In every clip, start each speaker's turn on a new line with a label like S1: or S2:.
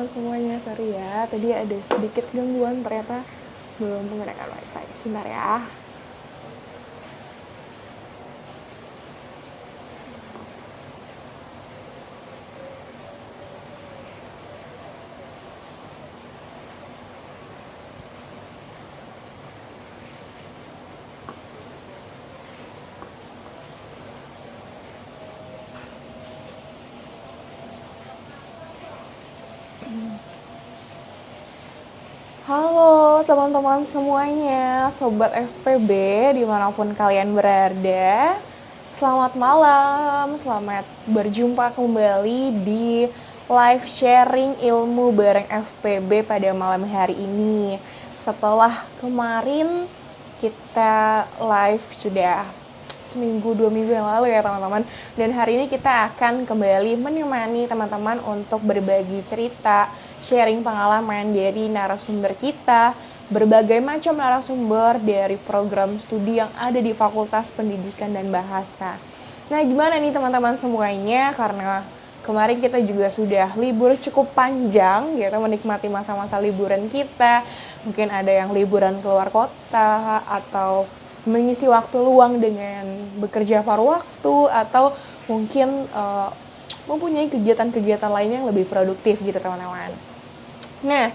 S1: teman-teman semuanya, sorry ya, tadi ada sedikit gangguan, ternyata belum menggunakan wifi. Sebentar ya. Halo teman-teman semuanya, Sobat FPB dimanapun kalian berada. Selamat malam, selamat berjumpa kembali di live sharing ilmu bareng FPB pada malam hari ini. Setelah kemarin kita live sudah seminggu 2 minggu yang lalu ya teman-teman, dan hari ini kita akan kembali menemani teman-teman untuk berbagi cerita, sharing pengalaman dari narasumber kita, berbagai macam narasumber dari program studi yang ada di Fakultas Pendidikan dan Bahasa. Nah, gimana nih teman-teman semuanya, karena kemarin kita juga sudah libur cukup panjang gitu, menikmati masa-masa liburan kita. Mungkin ada yang liburan keluar kota atau mengisi waktu luang dengan bekerja paruh waktu, atau mungkin mempunyai kegiatan-kegiatan lain yang lebih produktif gitu teman-teman. Nah,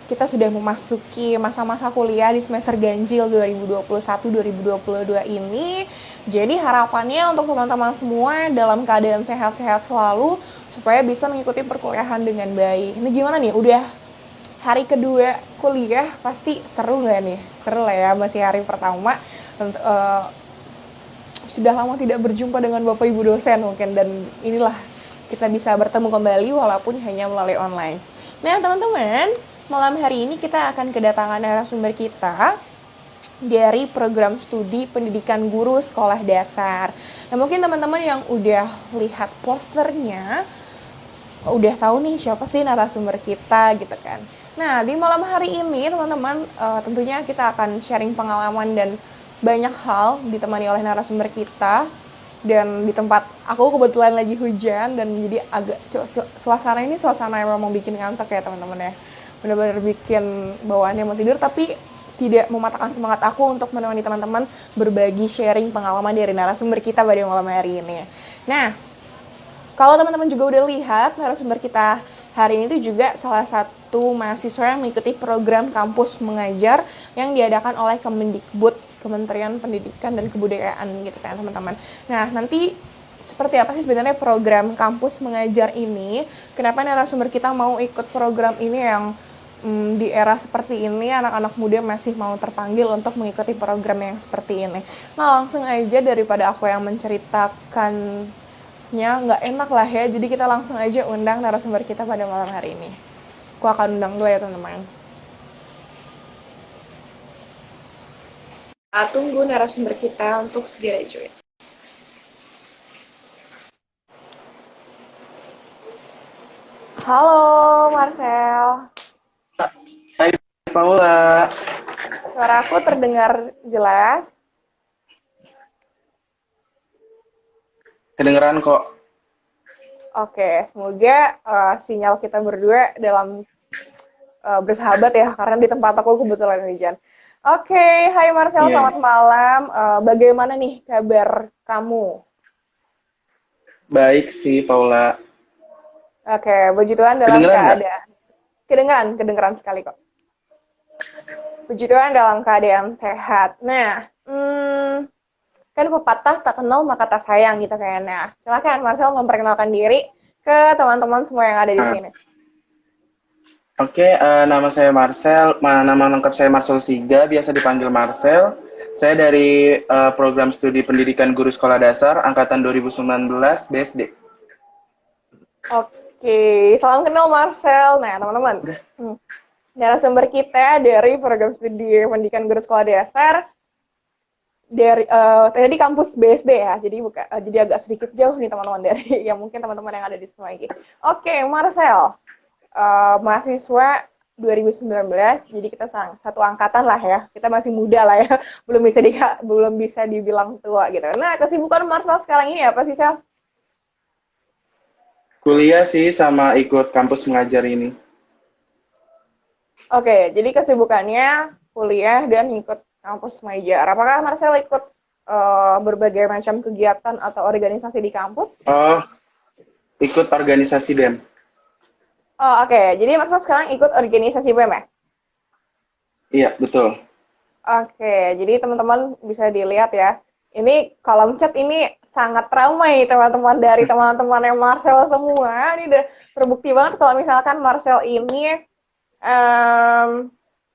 S1: kita sudah memasuki masa-masa kuliah di semester ganjil 2021-2022 ini. Jadi harapannya untuk teman-teman semua dalam keadaan sehat-sehat selalu supaya bisa mengikuti perkuliahan dengan baik. Ini gimana nih? Udah hari kedua kuliah, pasti seru nggak nih? Seru lah ya, masih hari pertama. Sudah lama tidak berjumpa dengan Bapak Ibu dosen mungkin, dan inilah kita bisa bertemu kembali walaupun hanya melalui online. Nah teman-teman, malam hari ini kita akan kedatangan narasumber kita dari program studi pendidikan guru sekolah dasar. Nah mungkin teman-teman yang udah lihat posternya udah tahu nih siapa sih narasumber kita gitu kan. Nah di malam hari ini teman-teman, tentunya kita akan sharing pengalaman dan banyak hal ditemani oleh narasumber kita. Dan di tempat aku kebetulan lagi hujan dan jadi agak suasana yang memang bikin ngantuk ya teman-teman ya. Benar-benar bikin bawaannya mau tidur, tapi tidak mematahkan semangat aku untuk menemani teman-teman berbagi sharing pengalaman dari narasumber kita pada malam hari ini. Nah, kalau teman-teman juga udah lihat, narasumber kita hari ini tuh juga salah satu mahasiswa yang mengikuti program kampus mengajar yang diadakan oleh Kemendikbud, Kementerian Pendidikan dan Kebudayaan gitu kan teman-teman. Nah, nanti seperti apa sih sebenarnya program kampus mengajar ini? Kenapa narasumber kita mau ikut program ini yang di era seperti ini anak-anak muda masih mau terpanggil untuk mengikuti program yang seperti ini? Nah, langsung aja daripada aku yang menceritakan nggak enak lah ya, jadi kita langsung aja undang narasumber kita pada malam hari ini. Aku akan undang dulu ya teman-teman. Tunggu narasumber kita untuk segera join. Halo Marcel.
S2: Hai Paula.
S1: Suara aku terdengar jelas?
S2: Kedengeran kok.
S1: Oke, semoga sinyal kita berdua dalam bersahabat ya, karena di tempat aku kebetulan hujan. Oke, hai Marcel, selamat malam. Bagaimana nih kabar kamu?
S2: Baik sih Paula.
S1: Oke, puji Tuhan dalam
S2: Kedengeran
S1: keadaan kedengeran sekali kok. Puji Tuhan dalam keadaan sehat. Nah, kan pepatah tak kenal maka tak sayang gitu kayaknya. Silakan Marcel memperkenalkan diri ke teman-teman semua yang ada di sini.
S2: Oke, nama saya Marcel. Nama lengkap saya Marcel Siga, biasa dipanggil Marcel. Saya dari program studi pendidikan guru sekolah dasar angkatan 2019 BSD.
S1: Oke, salam kenal Marcel. Nah, teman-teman, narasumber kita dari program studi pendidikan guru sekolah dasar dari tadi kampus BSD ya, jadi agak sedikit jauh nih teman-teman dari yang mungkin teman-teman yang ada di sini lagi. Oke, Marcel, mahasiswa 2019, jadi kita satu angkatan lah ya, kita masih muda lah ya, belum bisa dibilang tua gitu. Nah, kesibukan Marcel sekarang ini apa sih, Sel?
S2: Kuliah sih sama ikut kampus mengajar ini.
S1: Oke, jadi kesibukannya kuliah dan ikut kampus mengajar. Apakah Marcel ikut berbagai macam kegiatan atau organisasi di kampus?
S2: Oh, ikut organisasi BEM.
S1: Oh, oke. Jadi Marcel sekarang ikut organisasi BEM ya?
S2: Iya, betul.
S1: Oke, jadi teman-teman bisa dilihat ya. Ini kolom chat ini sangat ramai teman-teman dari teman-teman yang Marcel semua. Ini udah terbukti banget kalau misalkan Marcel ini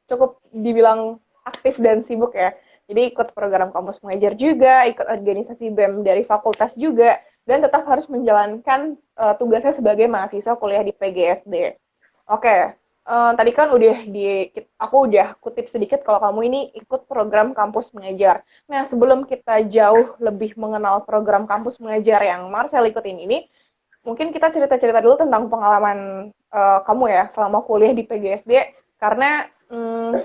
S1: cukup dibilang aktif dan sibuk ya. Jadi ikut program kampus mengajar juga, ikut organisasi BEM dari fakultas juga, dan tetap harus menjalankan tugasnya sebagai mahasiswa kuliah di PGSD. Oke, tadi kan aku udah kutip sedikit kalau kamu ini ikut program kampus mengajar. Nah, sebelum kita jauh lebih mengenal program kampus mengajar yang Marcel ikutin ini, mungkin kita cerita-cerita dulu tentang pengalaman kamu ya selama kuliah di PGSD karena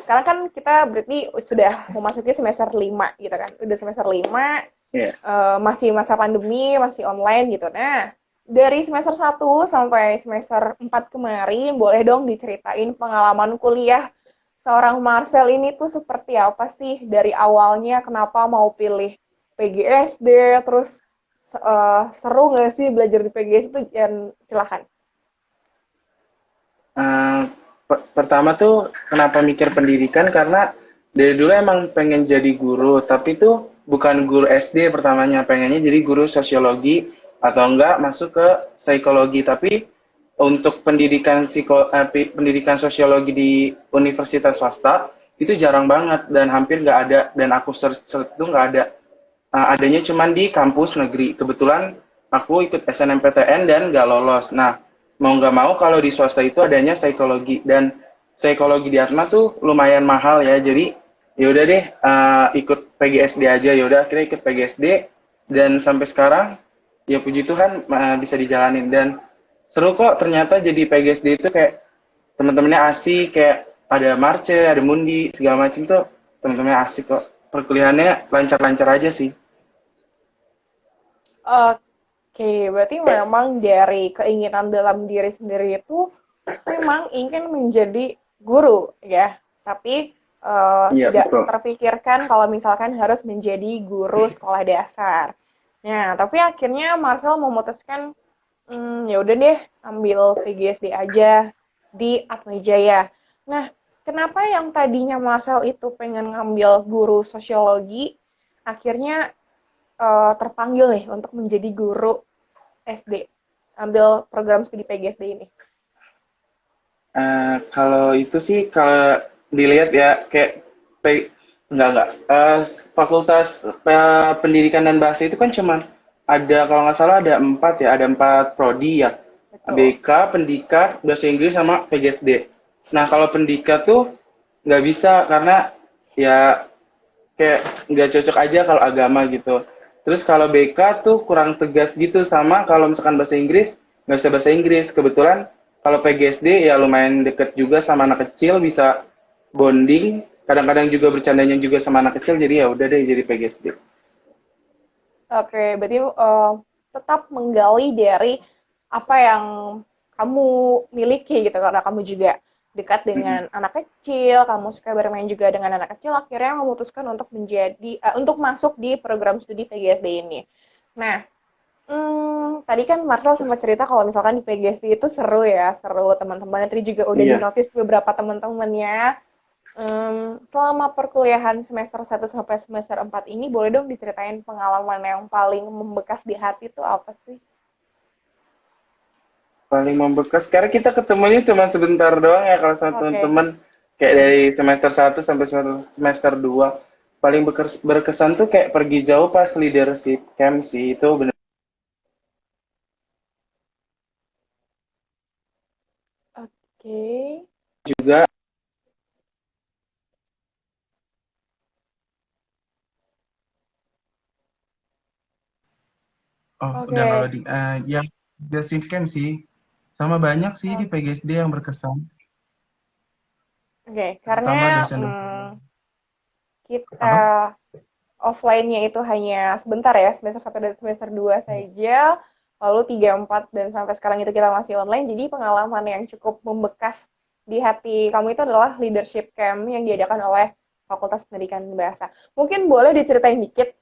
S1: sekarang kan kita berarti sudah memasuki semester 5 gitu kan. Udah semester 5
S2: Iya.
S1: masih masa pandemi, masih online gitu. Nah, dari semester 1 sampai semester 4 kemarin boleh dong diceritain pengalaman kuliah seorang Marcel ini tuh seperti apa sih dari awalnya kenapa mau pilih PGSD terus seru nggak sih belajar di PGS itu? Dan silahkan.
S2: Eh, Pertama tuh kenapa mikir pendidikan karena dari dulu emang pengen jadi guru, tapi tuh bukan guru SD pertamanya, pengennya jadi guru sosiologi atau enggak masuk ke psikologi. Tapi untuk pendidikan sosiologi di universitas swasta itu jarang banget dan hampir nggak ada dan aku search itu nggak ada. Adanya cuman di kampus negeri. Kebetulan aku ikut SNMPTN dan nggak lolos. Nah, mau nggak mau kalau di swasta itu adanya psikologi dan psikologi di Atma tuh lumayan mahal ya. Jadi ya udah deh ikut PGSD aja. Ya udah akhirnya ikut PGSD dan sampai sekarang ya puji Tuhan bisa dijalanin dan seru kok ternyata jadi PGSD itu kayak teman-temannya asik kayak ada Marce, ada Mundi segala macam tuh teman-temannya asik kok. Perkuliahannya lancar-lancar aja sih.
S1: Oke, berarti memang dari keinginan dalam diri sendiri itu memang ingin menjadi guru ya, tapi
S2: Iya,
S1: tidak
S2: betul.
S1: terpikirkan kalau misalkan harus menjadi guru sekolah dasar. Nah, tapi akhirnya Marcel memutuskan, ya udah deh, ambil PGSD aja di Atmajaya. Nah, kenapa yang tadinya Marcel itu pengen ngambil guru sosiologi, akhirnya terpanggil nih untuk menjadi guru SD, ambil program studi PGSD ini?
S2: Kalau itu sih kalau dilihat ya kayak pe- enggak fakultas pendidikan dan bahasa itu kan cuma ada kalau nggak salah ada empat ya ada empat prodi ya
S1: Betul.
S2: BK, Pendikat, Bahasa Inggris sama PGSD. Nah kalau Pendikat tuh nggak bisa karena ya kayak nggak cocok aja kalau agama gitu. Terus kalau BK tuh kurang tegas gitu sama kalau misalkan bahasa Inggris nggak bisa bahasa Inggris. Kebetulan kalau PGSD ya lumayan deket juga sama anak kecil bisa bonding. Kadang-kadang juga bercandanya juga sama anak kecil jadi ya udah deh jadi PGSD.
S1: Oke, berarti tetap menggali dari apa yang kamu miliki gitu, karena kamu juga dekat dengan anak kecil, kamu suka bermain juga dengan anak kecil, akhirnya memutuskan untuk masuk di program studi PGSD ini. Nah, tadi kan Marcel sempat cerita kalau misalkan di PGSD itu seru ya, seru teman-teman. Tadi juga udah
S2: Iya.
S1: dinotis beberapa teman-temannya. Selama perkuliahan semester 1 sampai semester 4 ini, boleh dong diceritain pengalaman yang paling membekas di hati itu apa sih?
S2: Paling membekas karena kita ketemunya cuma sebentar doang ya kalau sama
S1: Oke.
S2: teman-teman kayak dari semester 1 sampai semester 2 paling berkesan tuh kayak pergi jauh pas leadership camp sih itu bener
S1: Oke.
S2: juga. Oh udah nggak
S1: Oke.
S2: loading yang leadership camp sih sama banyak sih di
S1: Oh,
S2: PGSD yang berkesan
S1: oke, karena
S2: terutama dosen-dosen
S1: kita
S2: apa.
S1: offline-nya itu hanya sebentar ya, semester 1 dan semester 2 saja. lalu 3 4 dan sampai sekarang itu kita masih online. Jadi pengalaman yang cukup membekas di hati kamu itu adalah leadership camp yang diadakan oleh Fakultas Pendidikan Bahasa. Mungkin boleh diceritain dikit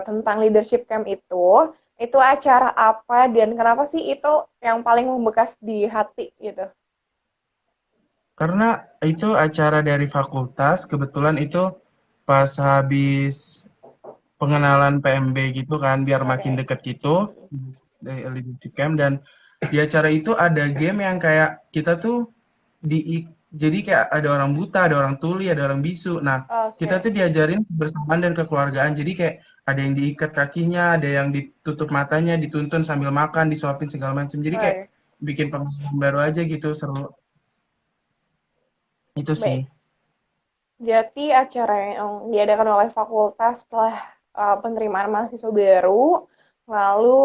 S1: tentang leadership camp itu. Itu acara apa dan kenapa sih itu yang paling membekas di hati gitu?
S2: Karena itu acara dari fakultas, kebetulan itu pas habis pengenalan PMB gitu kan, biar makin
S1: Oke.
S2: deket gitu, dari leadership camp, dan di acara itu ada game yang kayak kita tuh di jadi kayak ada orang buta, ada orang tuli, ada orang bisu. Nah, kita
S1: Oke.
S2: tuh diajarin kebersamaan dan kekeluargaan. Jadi kayak ada yang diikat kakinya, ada yang ditutup matanya, dituntun sambil makan, disuapin segala macam. Jadi kayak
S1: Oke.
S2: bikin pengalaman baru aja gitu, seru. Itu sih.
S1: Baik. Jadi acara yang diadakan oleh fakultas setelah penerimaan mahasiswa baru, lalu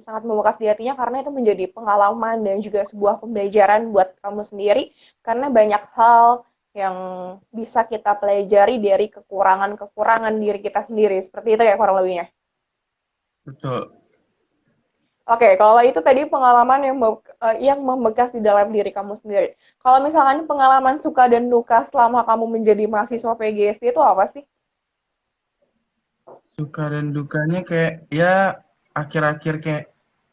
S1: sangat membekas di hatinya karena itu menjadi pengalaman dan juga sebuah pembelajaran buat kamu sendiri, karena banyak hal yang bisa kita pelajari dari kekurangan-kekurangan diri kita sendiri. Seperti itu ya kurang lebihnya.
S2: Betul.
S1: Oke, kalau itu tadi pengalaman yang membekas di dalam diri kamu sendiri. Kalau misalkan pengalaman suka dan duka selama kamu menjadi mahasiswa PGSD itu apa sih?
S2: Suka dan dukanya kayak ya akhir-akhir kayak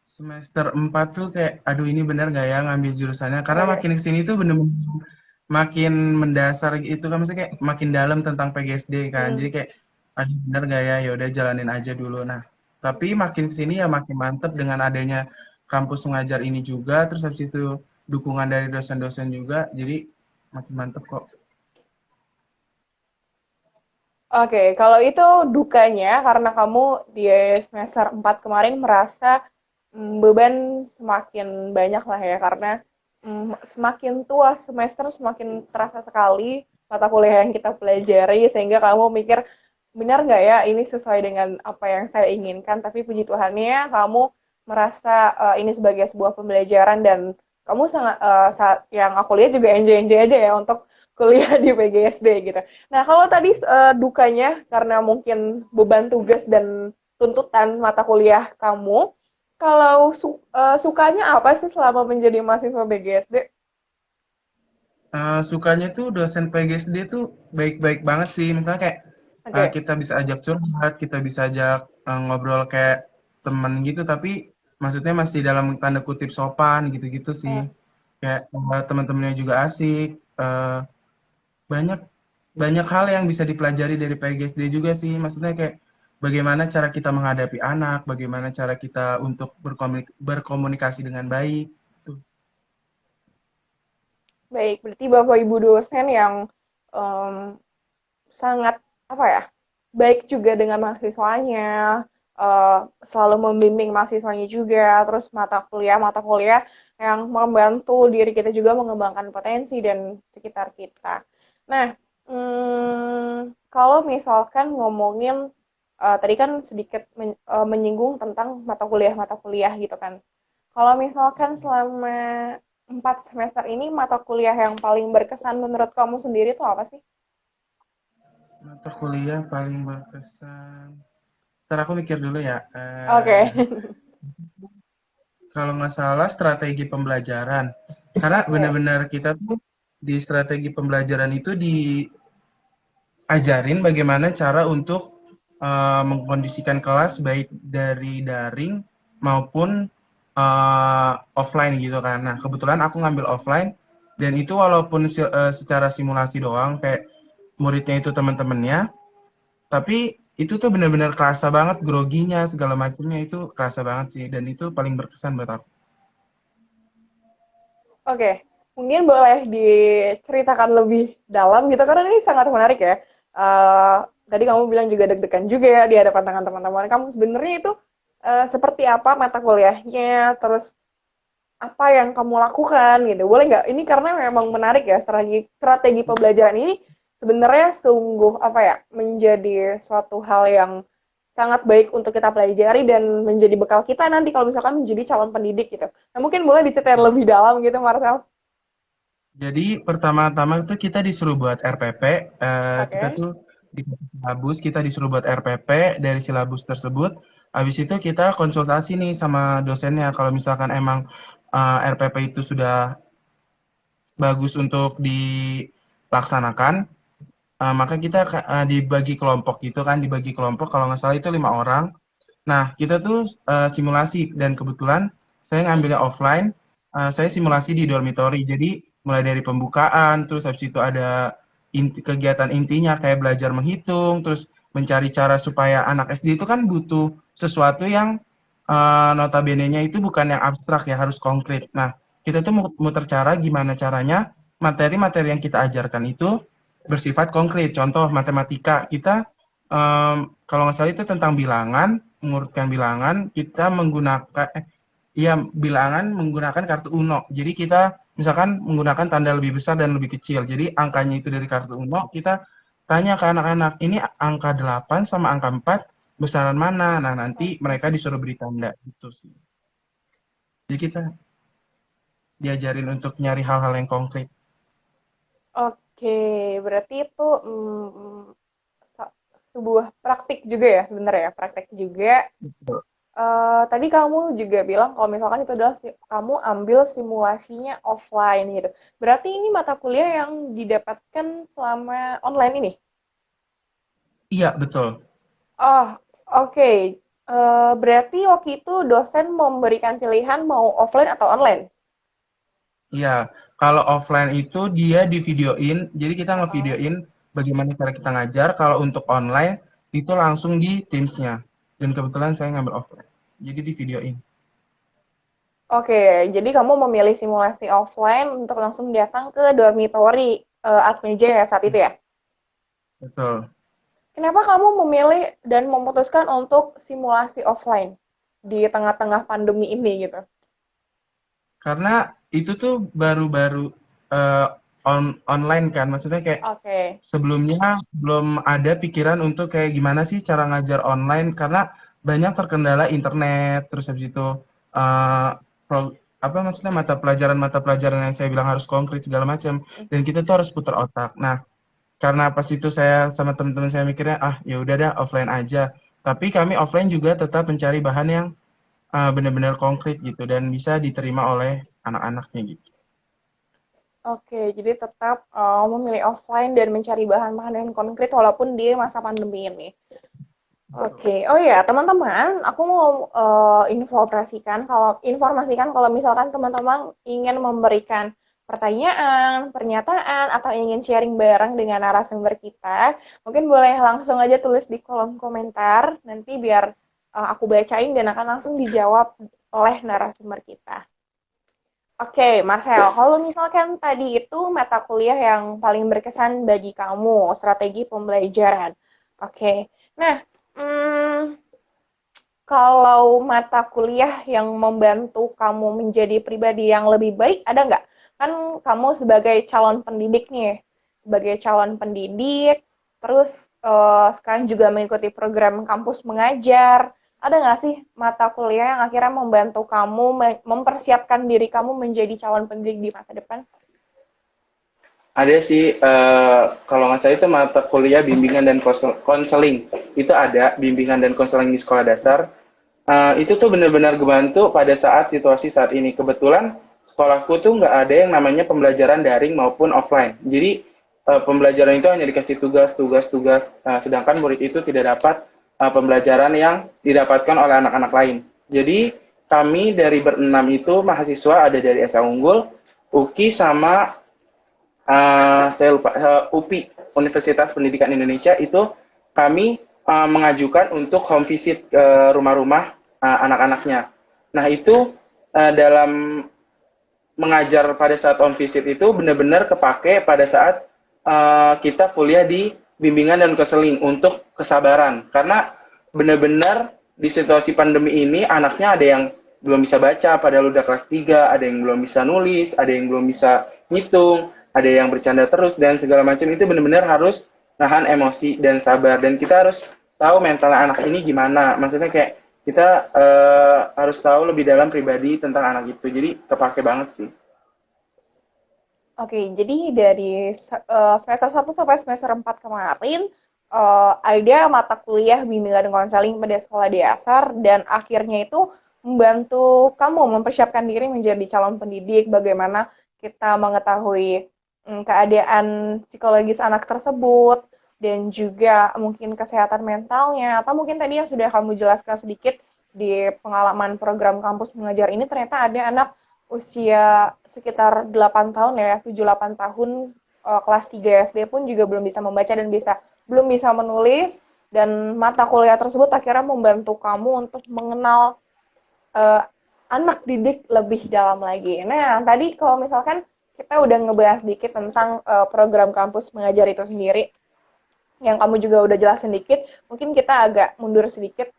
S2: semester 4 tuh kayak aduh ini bener nggak ya ngambil jurusannya karena
S1: Oke.
S2: makin kesini tuh bener-bener makin mendasar gitu kan maksudnya kayak makin dalam tentang PGSD kan
S1: Hmm.
S2: jadi kayak aduh bener nggak ya ya udah jalanin aja dulu. Nah tapi makin kesini ya makin mantep dengan adanya kampus mengajar ini juga terus habis itu dukungan dari dosen-dosen juga jadi makin mantep kok.
S1: Oke, kalau itu dukanya karena kamu di semester 4 kemarin merasa beban semakin banyak lah ya, karena semakin tua semester semakin terasa sekali mata kuliah yang kita pelajari, sehingga kamu mikir, benar nggak ya ini sesuai dengan apa yang saya inginkan, tapi puji Tuhannya kamu merasa ini sebagai sebuah pembelajaran dan kamu sangat saat yang aku lihat juga enjoy-enjoy aja ya untuk kuliah di PGSD gitu. Nah, kalau tadi dukanya karena mungkin beban tugas dan tuntutan mata kuliah kamu, kalau sukanya apa sih selama menjadi mahasiswa PGSD?
S2: Sukanya tuh dosen PGSD tuh baik-baik banget sih. Misalnya kayak
S1: Oke.
S2: kita bisa ajak curhat, kita bisa ajak ngobrol kayak temen gitu, tapi maksudnya masih dalam tanda kutip sopan gitu-gitu sih.
S1: Eh,
S2: Kayak teman-temannya juga asik. Banyak banyak hal yang bisa dipelajari dari PGSD juga sih. Maksudnya kayak bagaimana cara kita menghadapi anak, bagaimana cara kita untuk berkomunikasi dengan baik. Tuh.
S1: Baik, berarti Bapak Ibu dosen yang em, sangat apa ya, baik juga dengan mahasiswanya, selalu membimbing mahasiswanya juga, terus mata kuliah yang membantu diri kita juga mengembangkan potensi dan sekitar kita. Nah, kalau misalkan ngomongin tadi kan sedikit menyinggung tentang mata kuliah gitu kan. Kalau misalkan selama 4 semester ini mata kuliah yang paling berkesan menurut kamu sendiri itu apa sih?
S2: Mata kuliah paling berkesan. Ntar aku mikir dulu ya.
S1: Oke.
S2: Kalau nggak salah strategi pembelajaran. Karena
S1: Oke.
S2: benar-benar kita tuh di strategi pembelajaran itu diajarin bagaimana cara untuk mengkondisikan kelas baik dari daring maupun offline gitu kan. Nah, kebetulan aku ngambil offline dan itu walaupun secara simulasi doang kayak muridnya itu teman-temannya, tapi itu tuh benar-benar kerasa banget groginya segala macamnya itu kerasa banget sih dan itu paling berkesan buat aku.
S1: Oke, mungkin boleh diceritakan lebih dalam gitu karena ini sangat menarik ya. Eh, Tadi kamu bilang juga deg-degan juga ya di hadapan tangan teman-teman kamu. Sebenarnya itu seperti apa mata kuliahnya, terus apa yang kamu lakukan gitu. Boleh nggak? Ini karena memang menarik ya, strategi strategi pembelajaran ini sebenarnya sungguh apa ya, menjadi suatu hal yang sangat baik untuk kita pelajari dan menjadi bekal kita nanti kalau misalkan menjadi calon pendidik gitu. Nah, mungkin boleh diceritain lebih dalam gitu, Marcel.
S2: Jadi pertama-tama tuh kita disuruh buat RPP, kita
S1: Oke.
S2: tuh di silabus kita disuruh buat RPP dari silabus tersebut. Habis itu kita konsultasi nih sama dosennya. Kalau misalkan emang RPP itu sudah bagus untuk dilaksanakan, maka kita dibagi kelompok gitu kan, dibagi kelompok kalau nggak salah itu 5 orang. Nah, kita tuh simulasi dan kebetulan saya ngambilnya offline, saya simulasi di dormitory. Jadi mulai dari pembukaan, terus habis itu ada kegiatan intinya kayak belajar menghitung, terus mencari cara supaya anak SD itu kan butuh sesuatu yang notabene-nya itu bukan yang abstrak ya, harus konkret. Nah, kita tuh muter cara gimana caranya materi-materi yang kita ajarkan itu bersifat konkret. Contoh matematika, kita kalau nggak salah itu tentang bilangan, mengurutkan bilangan, kita menggunakan iya bilangan menggunakan kartu Uno. Jadi kita misalkan menggunakan tanda lebih besar dan lebih kecil. Jadi angkanya itu dari kartu Uno, kita tanya ke anak-anak, ini angka 8 sama angka 4 besaran mana? Nah, nanti mereka disuruh beri tanda gitu sih. Jadi kita diajarin untuk nyari hal-hal yang konkret.
S1: Oke, berarti itu sebuah praktik juga ya sebenarnya ya, praktik juga. Tadi kamu juga bilang kalau misalkan itu adalah kamu ambil simulasinya offline gitu. Berarti ini mata kuliah yang didapatkan selama online ini?
S2: Iya, betul.
S1: Oh, oke. Berarti waktu itu dosen memberikan pilihan mau offline atau online?
S2: Iya, kalau offline itu dia divideoin, jadi kita
S1: Heeh.
S2: ngevideoin bagaimana cara kita ngajar. Kalau untuk online itu langsung di Teams-nya. Dan kebetulan saya ngambil offline, jadi divideoin.
S1: Oke, jadi kamu memilih simulasi offline untuk langsung datang ke dormitory Atmeja ya saat itu ya?
S2: Betul.
S1: Kenapa kamu memilih dan memutuskan untuk simulasi offline di tengah-tengah pandemi ini gitu?
S2: Karena itu tuh baru-baru eh, online kan, maksudnya kayak
S1: Oke.
S2: sebelumnya belum ada pikiran untuk kayak gimana sih cara ngajar online karena banyak terkendala internet, terus habis itu eh, apa maksudnya mata pelajaran yang saya bilang harus konkret segala macam dan kita tuh harus putar otak. Nah, karena pas itu saya sama teman-teman saya mikirnya ah ya udah dah offline aja. Tapi kami offline juga tetap mencari bahan yang benar-benar konkret gitu dan bisa diterima oleh anak-anaknya gitu.
S1: Oke, jadi tetap memilih offline dan mencari bahan-bahan yang konkret walaupun di masa pandemi ini. Oke, oh ya teman-teman, aku mau informasikan kalau misalkan teman-teman ingin memberikan pertanyaan, pernyataan, atau ingin sharing bareng dengan narasumber kita, mungkin boleh langsung aja tulis di kolom komentar, nanti biar aku bacain dan akan langsung dijawab oleh narasumber kita. Oke, Marcel, kalau misalkan tadi itu mata kuliah yang paling berkesan bagi kamu, strategi pembelajaran. Oke, nah, hmm, kalau mata kuliah yang membantu kamu menjadi pribadi yang lebih baik, ada nggak? Kan kamu sebagai calon pendidik nih, sebagai calon pendidik, terus sekarang juga mengikuti program kampus mengajar. Ada nggak sih mata kuliah yang akhirnya membantu kamu mempersiapkan diri kamu menjadi calon pendidik di masa depan?
S2: Ada sih, kalau nggak salah itu mata kuliah bimbingan dan konseling. Itu ada bimbingan dan konseling di sekolah dasar. Itu tuh benar-benar ngebantu pada saat situasi saat ini. Kebetulan sekolahku tuh nggak ada yang namanya pembelajaran daring maupun offline. Jadi pembelajaran itu hanya dikasih tugas, sedangkan murid itu tidak dapat pembelajaran yang didapatkan oleh anak-anak lain. Jadi kami dari berenam itu mahasiswa ada dari SA Unggul, UKI sama saya lupa UPI Universitas Pendidikan Indonesia itu kami mengajukan untuk home visit ke rumah-rumah anak-anaknya. Nah itu dalam mengajar pada saat home visit itu benar-benar kepake pada saat kita kuliah di bimbingan dan konseling untuk kesabaran karena benar-benar di situasi pandemi ini anaknya ada yang belum bisa baca padahal udah kelas 3, ada yang belum bisa nulis, ada yang belum bisa ngitung, ada yang bercanda terus dan segala macam itu benar-benar harus nahan emosi dan sabar dan kita harus tahu mental anak ini gimana. Maksudnya kayak kita harus tahu lebih dalam pribadi tentang anak itu. Jadi kepake banget sih.
S1: Oke, jadi dari semester 1 sampai semester 4 kemarin, ada mata kuliah bimbingan konseling pada sekolah dasar dan akhirnya itu membantu kamu mempersiapkan diri menjadi calon pendidik, bagaimana kita mengetahui keadaan psikologis anak tersebut dan juga mungkin kesehatan mentalnya atau mungkin tadi yang sudah kamu jelaskan sedikit di pengalaman program kampus mengajar ini ternyata ada anak usia sekitar 8 tahun ya, 7-8 tahun kelas 3 SD pun juga belum bisa menulis dan mata kuliah tersebut akhirnya membantu kamu untuk mengenal uh, anak didik lebih dalam lagi. Nah, tadi kalau misalkan kita udah ngebahas dikit tentang program kampus mengajar itu sendiri, yang kamu juga udah jelasin dikit, mungkin kita agak mundur sedikit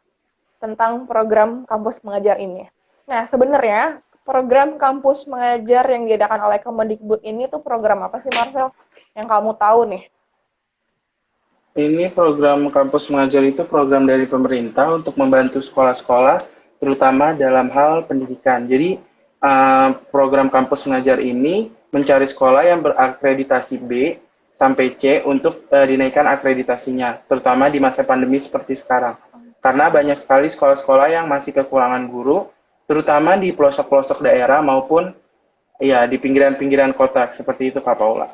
S1: tentang program kampus mengajar ini. Nah, sebenarnya program kampus mengajar yang diadakan oleh Kemendikbud ini tuh program apa sih, Marcel? Yang kamu tahu nih?
S2: Ini program kampus mengajar itu program dari pemerintah untuk membantu sekolah-sekolah, terutama dalam hal pendidikan. Jadi, program kampus mengajar ini mencari sekolah yang berakreditasi B sampai C untuk dinaikkan akreditasinya, terutama di masa pandemi seperti sekarang. Karena banyak sekali sekolah-sekolah yang masih kekurangan guru, terutama di pelosok-pelosok daerah maupun ya di pinggiran-pinggiran kota, seperti itu Kak Paula.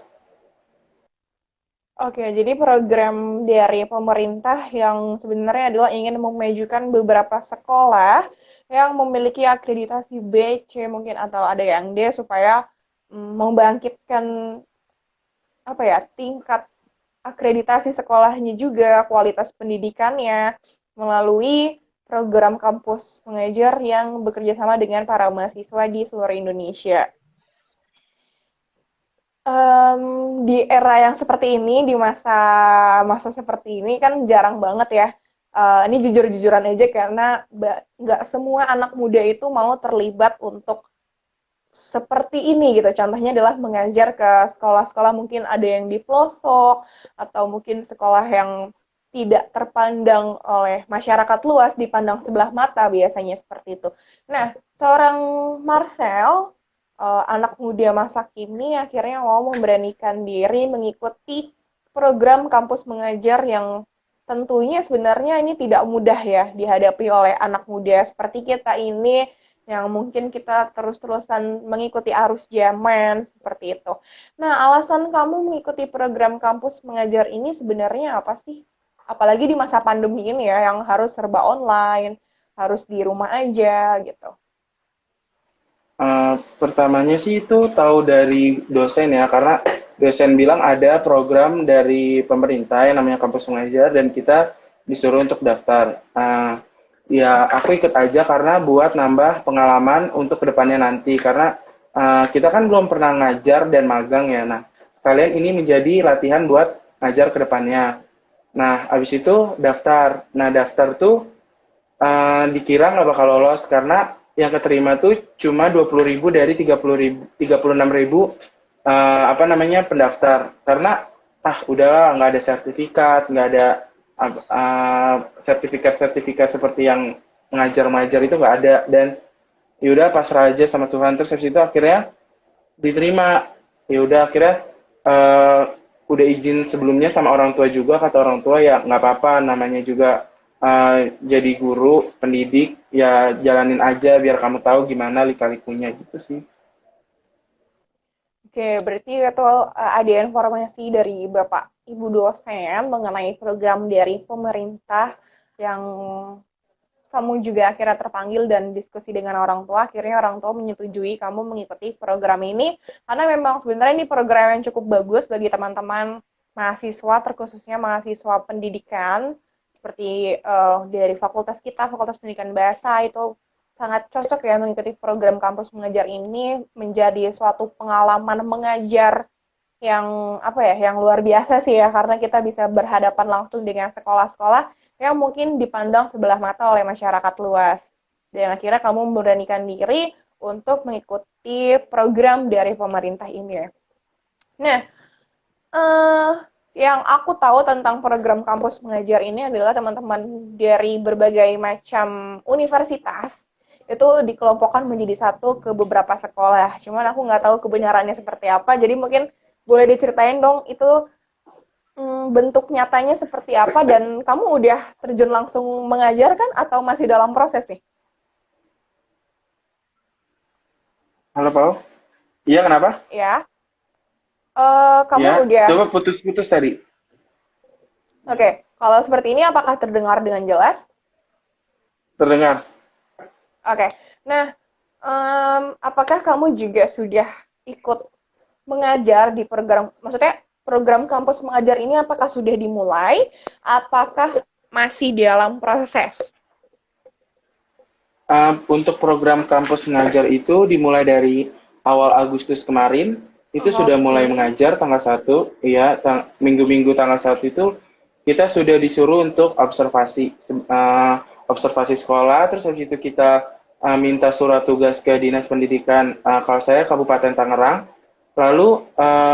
S1: Oke, jadi program dari pemerintah yang sebenarnya adalah ingin memajukan beberapa sekolah yang memiliki akreditasi B, C mungkin atau ada yang D supaya membangkitkan apa ya tingkat akreditasi sekolahnya juga kualitas pendidikannya melalui program kampus mengajar yang bekerja sama dengan para mahasiswa di seluruh Indonesia. Di era yang seperti ini, di masa seperti ini kan jarang banget ya. Ini jujur-jujuran aja karena nggak semua anak muda itu mau terlibat untuk seperti ini gitu. Contohnya adalah mengajar ke sekolah-sekolah mungkin ada yang di pelosok atau mungkin sekolah yang tidak terpandang oleh masyarakat luas, dipandang sebelah mata biasanya seperti itu. Nah, seorang Marcel, anak muda masa kini akhirnya mau memberanikan diri mengikuti program kampus mengajar yang tentunya sebenarnya ini tidak mudah ya dihadapi oleh anak muda seperti kita ini yang mungkin kita terus-terusan mengikuti arus zaman seperti itu. Nah, alasan kamu mengikuti program kampus mengajar ini sebenarnya apa sih? Apalagi di masa pandemi ini ya, yang harus serba online, harus di rumah aja gitu.
S2: Pertamanya sih itu tahu dari dosen ya, karena dosen bilang ada program dari pemerintah yang namanya kampus mengajar dan kita disuruh untuk daftar. Ya aku ikut aja karena buat nambah pengalaman untuk kedepannya nanti, karena kita kan belum pernah ngajar dan magang ya. Nah, sekalian ini menjadi latihan buat ngajar kedepannya. Nah, habis itu daftar. Nah, daftar tuh dikira nggak bakal lolos karena yang keterima tuh cuma 20.000 dari 36.000 apa namanya pendaftar. Karena udahlah nggak ada sertifikat, nggak ada sertifikat-sertifikat seperti yang mengajar-mengajar itu nggak ada, dan yaudah pasrah aja sama Tuhan. Terus habis itu akhirnya diterima. Yaudah akhirnya eh, udah izin sebelumnya sama orang tua juga, kata orang tua ya nggak apa-apa, namanya juga jadi guru pendidik ya, jalanin aja biar kamu tahu gimana lika-likunya gitu sih.
S1: Oke, berarti itu ada informasi dari Bapak Ibu dosen mengenai program dari pemerintah yang kamu juga akhirnya terpanggil dan diskusi dengan orang tua, akhirnya orang tua menyetujui kamu mengikuti program ini, karena memang sebenarnya ini program yang cukup bagus bagi teman-teman mahasiswa, terkhususnya mahasiswa pendidikan, seperti dari fakultas kita, Fakultas Pendidikan Bahasa, itu sangat cocok ya mengikuti program kampus mengajar ini, menjadi suatu pengalaman mengajar yang apa ya, yang luar biasa sih ya, karena kita bisa berhadapan langsung dengan sekolah-sekolah yang mungkin dipandang sebelah mata oleh masyarakat luas. Dan akhirnya kamu memberanikan diri untuk mengikuti program dari pemerintah ini. Nah, eh, yang aku tahu tentang program kampus mengajar ini adalah teman-teman dari berbagai macam universitas itu dikelompokkan menjadi satu ke beberapa sekolah. Cuman aku nggak tahu kebenarannya seperti apa. Jadi mungkin boleh diceritain dong itu bentuk nyatanya seperti apa dan kamu udah terjun langsung mengajar kan atau masih dalam proses nih?
S2: Halo, Paul. Iya, kenapa?
S1: Ya, kamu
S2: Ya,
S1: udah.
S2: coba putus-putus tadi.
S1: Oke, kalau seperti ini apakah terdengar dengan jelas?
S2: Terdengar.
S1: Oke, nah, apakah kamu juga sudah ikut mengajar di program, maksudnya program kampus mengajar ini apakah sudah dimulai, apakah masih dalam proses?
S2: Untuk program kampus mengajar itu dimulai dari awal Agustus kemarin, itu sudah mulai
S1: Oke,
S2: mengajar tanggal 1, ya, minggu-minggu tanggal 1 itu kita sudah disuruh untuk observasi sekolah, terus habis itu kita minta surat tugas ke Dinas Pendidikan, kalau saya Kabupaten Tangerang, lalu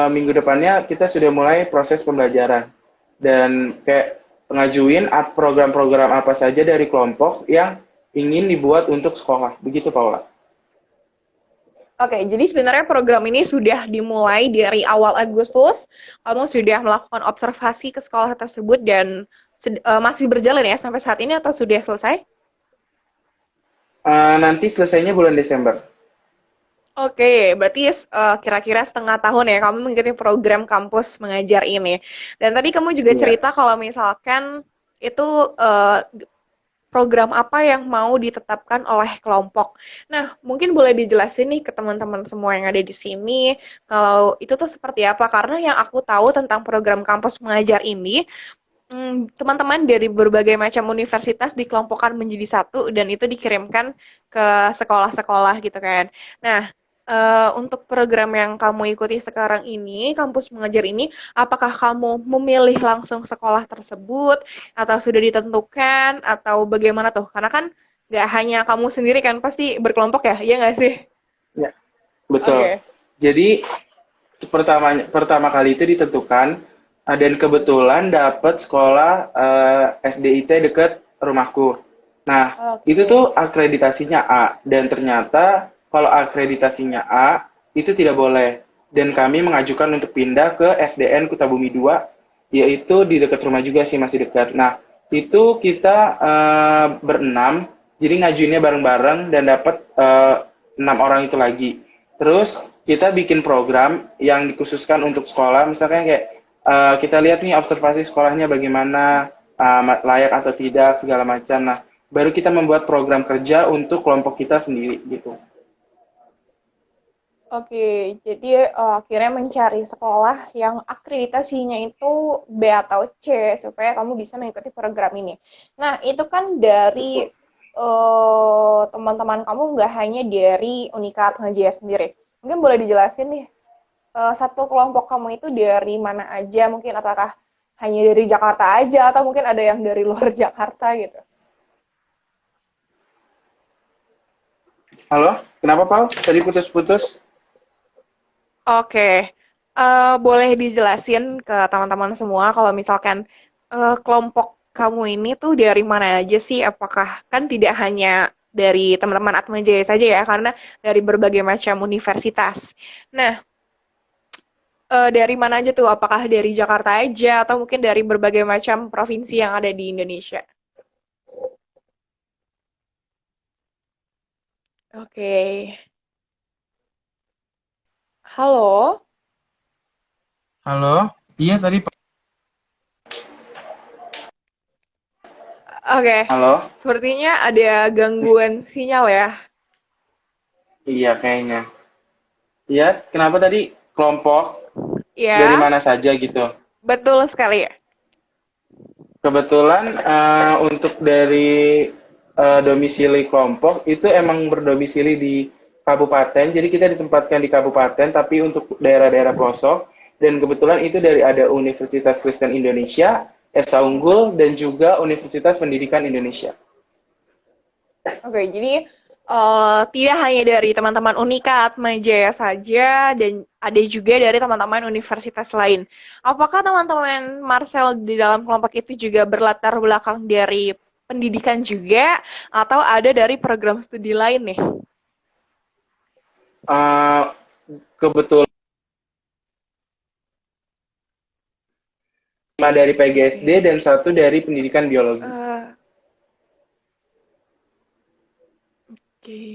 S2: minggu depannya kita sudah mulai proses pembelajaran dan kayak pengajuin program-program apa saja dari kelompok yang ingin dibuat untuk sekolah. Begitu, Paula.
S1: oke, jadi sebenarnya program ini sudah dimulai dari awal Agustus. Kamu sudah melakukan observasi ke sekolah tersebut dan masih berjalan ya sampai saat ini atau sudah selesai?
S2: Nanti selesainya bulan Desember.
S1: Oke, berarti kira-kira setengah tahun ya kamu mengikuti program kampus mengajar ini. Dan tadi kamu juga
S2: Iya.
S1: cerita kalau misalkan itu program apa yang mau ditetapkan oleh kelompok. Nah, mungkin boleh dijelasin nih ke teman-teman semua yang ada di sini, kalau itu tuh seperti apa? Karena yang aku tahu tentang program kampus mengajar ini, teman-teman dari berbagai macam universitas dikelompokkan menjadi satu dan itu dikirimkan ke sekolah-sekolah gitu kan. Nah, untuk program yang kamu ikuti sekarang ini, kampus mengajar ini, apakah kamu memilih langsung sekolah tersebut atau sudah ditentukan atau bagaimana tuh? Karena kan nggak hanya kamu sendiri kan, pasti berkelompok ya, iya nggak sih?
S2: Ya, betul.
S1: Oke.
S2: Jadi pertama kali itu ditentukan dan kebetulan dapat sekolah SDIT dekat rumahku. Nah, itu
S1: Oke.
S2: tuh akreditasinya A dan ternyata kalau akreditasinya A itu tidak boleh dan kami mengajukan untuk pindah ke SDN Kutabumi 2 yaitu di dekat rumah juga sih masih dekat. Nah, itu kita berenam jadi ngajuinnya bareng-bareng dan dapat 6 orang itu lagi. Terus kita bikin program yang dikhususkan untuk sekolah, misalkan kayak kita lihat nih observasi sekolahnya bagaimana, layak atau tidak, segala macam. Nah, baru kita membuat program kerja untuk kelompok kita sendiri gitu.
S1: Oke, jadi akhirnya mencari sekolah yang akreditasinya itu B atau C supaya kamu bisa mengikuti program ini. Nah, itu kan dari
S2: Betul.
S1: teman-teman kamu nggak hanya dari Unikat Hajaya sendiri. Mungkin boleh dijelasin nih, satu kelompok kamu itu dari mana aja? Mungkin apakah hanya dari Jakarta aja atau mungkin ada yang dari luar Jakarta gitu?
S2: Halo, kenapa Paul? Tadi putus-putus.
S1: Oke, boleh dijelasin ke teman-teman semua kalau misalkan kelompok kamu ini tuh dari mana aja sih? Apakah kan tidak hanya dari teman-teman Atma Jaya saja ya, karena dari berbagai macam universitas. Nah, dari mana aja tuh? Apakah dari Jakarta aja atau mungkin dari berbagai macam provinsi yang ada di Indonesia? Oke, halo.
S2: Halo, iya tadi.
S1: Oke,
S2: Halo,
S1: sepertinya ada gangguan sinyal ya.
S2: iya kayaknya. Iya, kenapa tadi kelompok dari
S1: Ya,
S2: mana saja gitu?
S1: betul sekali ya.
S2: Kebetulan untuk dari domisili kelompok itu emang berdomisili di kabupaten, jadi kita ditempatkan di kabupaten, tapi untuk daerah-daerah pelosok, dan kebetulan itu dari ada Universitas Kristen Indonesia, Esa Unggul, dan juga Universitas Pendidikan Indonesia.
S1: Oke, jadi tidak hanya dari teman-teman Unika Atmajaya saja, dan ada juga dari teman-teman universitas lain. Apakah teman-teman Marcel di dalam kelompok itu juga berlatar belakang dari pendidikan juga, atau ada dari program studi lain nih?
S2: Uh, Kebetulan 5 dari PGSD
S1: Oke.
S2: dan 1 dari pendidikan biologi.
S1: Eh, Oke.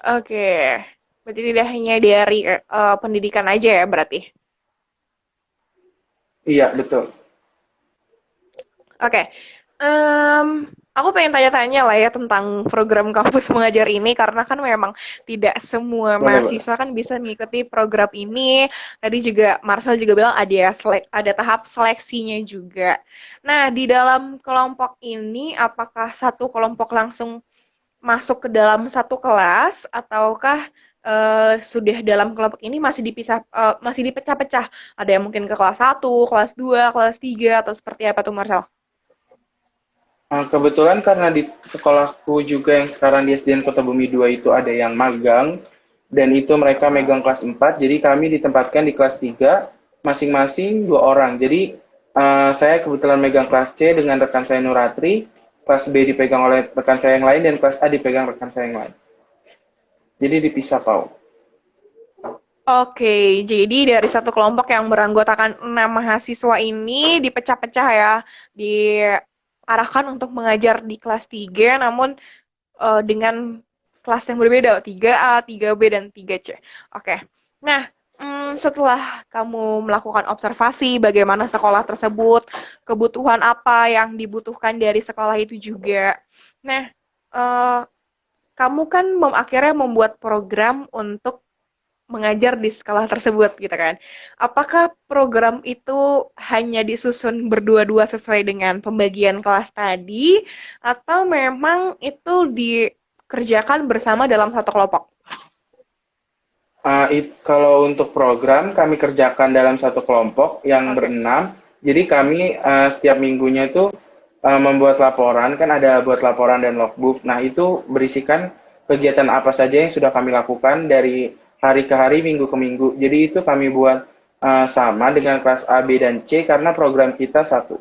S1: Oke. Berarti tidak hanya dari pendidikan aja ya berarti.
S2: Iya, betul.
S1: Oke. Aku pengen tanya-tanya lah ya tentang program kampus mengajar ini karena kan memang tidak semua
S2: Boleh, boleh.
S1: mahasiswa kan bisa mengikuti program ini. Tadi juga Marcel juga bilang ada tahap seleksinya juga. Nah, di dalam kelompok ini apakah satu kelompok langsung masuk ke dalam satu kelas ataukah sudah dalam kelompok ini masih dipecah-pecah? Ada yang mungkin ke kelas 1, kelas 2, kelas 3 atau seperti apa tuh Marcel?
S2: Kebetulan karena di sekolahku juga yang sekarang di SDN Kota Bumi 2 itu ada yang magang, dan itu mereka
S1: Heeh.
S2: megang kelas 4, jadi kami ditempatkan di kelas 3, masing-masing 2 orang. Jadi saya kebetulan megang kelas C dengan rekan saya Nuratri, kelas B dipegang oleh rekan saya yang lain, dan kelas A dipegang rekan saya yang lain. Jadi dipisah, Pau.
S1: Oke, jadi dari satu kelompok yang beranggotakan 6 mahasiswa ini dipecah-pecah ya, diarahkan untuk mengajar di kelas 3, namun dengan kelas yang berbeda, 3A, 3B, dan 3C. Oke, nah setelah kamu melakukan observasi bagaimana sekolah tersebut, kebutuhan apa yang dibutuhkan dari sekolah itu juga. Nah, eh, kamu kan akhirnya membuat program untuk mengajar di sekolah tersebut gitu kan. Apakah program itu hanya disusun berdua-dua sesuai dengan pembagian kelas tadi atau memang itu dikerjakan bersama dalam satu kelompok?
S2: Kalau untuk program, kami kerjakan dalam satu kelompok yang
S1: Oke.
S2: berenam. Jadi kami setiap minggunya itu membuat laporan, kan ada buat laporan dan logbook. Nah, itu berisikan kegiatan apa saja yang sudah kami lakukan dari hari ke hari, minggu ke minggu. Jadi itu kami buat sama dengan kelas A, B, dan C karena program kita satu.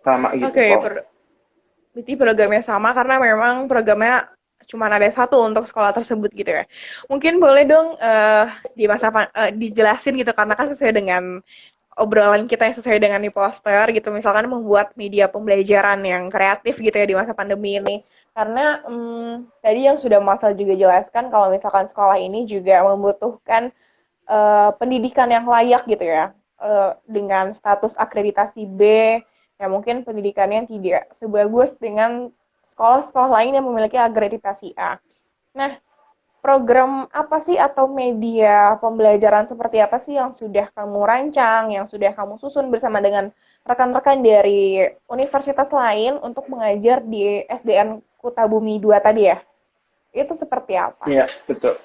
S2: Sama gitu,
S1: Oke,
S2: Paul.
S1: berarti programnya sama karena memang programnya cuma ada satu untuk sekolah tersebut gitu ya. Mungkin boleh dong dijelasin gitu karena kan sesuai dengan obrolan kita yang sesuai dengan di poster gitu, misalkan membuat media pembelajaran yang kreatif gitu ya di masa pandemi ini. Karena tadi yang sudah Marcel juga jelaskan kalau misalkan sekolah ini juga membutuhkan pendidikan yang layak gitu ya, dengan status akreditasi B, ya mungkin pendidikannya tidak sebagus dengan sekolah-sekolah lain yang memiliki akreditasi A. Nah, program apa sih atau media pembelajaran seperti apa sih yang sudah kamu rancang, yang sudah kamu susun bersama dengan rekan-rekan dari universitas lain untuk mengajar di SDN Kutabumi 2 tadi ya? Itu seperti apa?
S2: Iya, betul.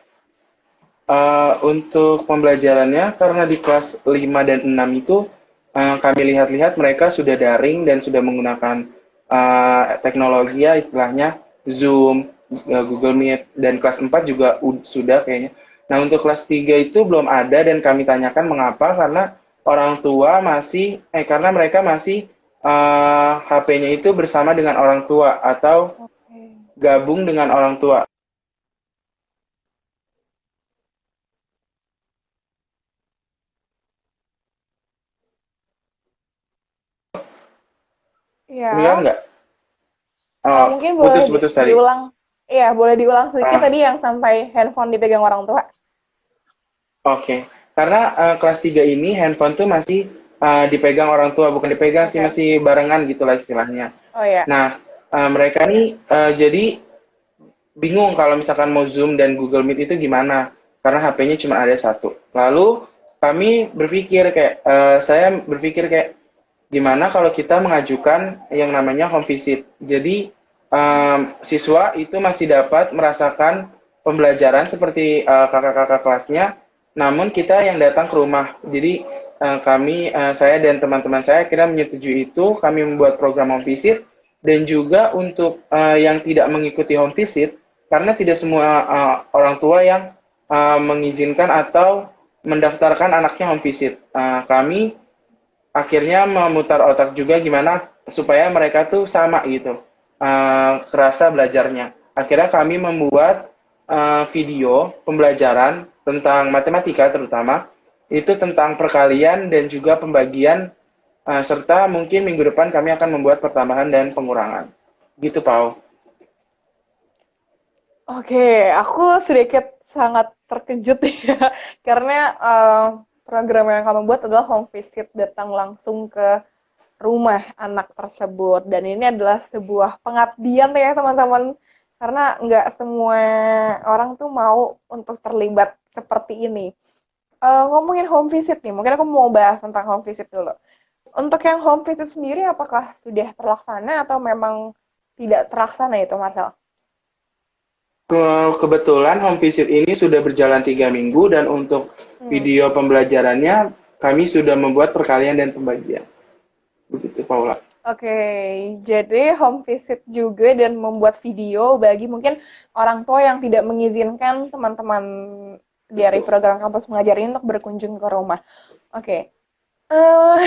S2: Untuk pembelajarannya, karena di kelas 5 dan 6 itu kami lihat-lihat mereka sudah daring dan sudah menggunakan teknologi ya istilahnya Zoom, Google Meet, dan kelas 4 juga sudah kayaknya. Nah, untuk kelas 3 itu belum ada dan kami tanyakan mengapa, karena orang tua masih, karena mereka masih HP-nya itu bersama dengan orang tua atau
S1: Oke.
S2: gabung dengan orang tua. Dengar
S1: Ya,
S2: nggak? Oh,
S1: mungkin boleh
S2: putus-putus tadi.
S1: diulang. Iya, boleh diulang sedikit
S2: Ah,
S1: tadi yang sampai handphone dipegang orang tua.
S2: Oke, karena kelas 3 ini handphone tuh masih dipegang orang tua, bukan dipegang sih,
S1: Oke.
S2: masih barengan gitulah istilahnya.
S1: Oh ya.
S2: Nah, mereka nih jadi bingung kalau misalkan mau Zoom dan Google Meet itu gimana, karena HP-nya cuma ada satu. Lalu kami berpikir kayak, saya berpikir kayak, gimana kalau kita mengajukan yang namanya home visit. Jadi siswa itu masih dapat merasakan pembelajaran seperti kakak-kakak kelasnya, namun kita yang datang ke rumah. Jadi saya dan teman-teman saya kira menyetujui itu, kami membuat program home visit, dan juga untuk yang tidak mengikuti home visit, karena tidak semua orang tua yang mengizinkan atau mendaftarkan anaknya home visit. Kami akhirnya memutar otak juga gimana supaya mereka tuh sama gitu, kerasa belajarnya. Akhirnya kami membuat video pembelajaran tentang matematika terutama, itu tentang perkalian dan juga pembagian, serta mungkin minggu depan kami akan membuat pertambahan dan pengurangan. Gitu, Pau.
S1: Oke, aku sedikit sangat terkejut ya, karena program yang kamu buat adalah home visit, datang langsung ke rumah anak tersebut. Dan ini adalah sebuah pengabdian ya teman-teman, karena nggak semua orang tuh mau untuk terlibat seperti ini. Ngomongin home visit nih, mungkin aku mau bahas tentang home visit dulu. Untuk yang home visit sendiri, apakah sudah terlaksana atau memang tidak terlaksana itu, Marcel?
S2: Kebetulan home visit ini sudah berjalan 3 minggu dan untuk
S1: Hmm.
S2: video pembelajarannya kami sudah membuat perkalian dan pembagian. Begitu, Paula.
S1: Oke, jadi home visit juga dan membuat video bagi mungkin orang tua yang tidak mengizinkan teman-teman dari
S2: Betul.
S1: program kampus mengajar ini untuk berkunjung ke rumah. Oke, eh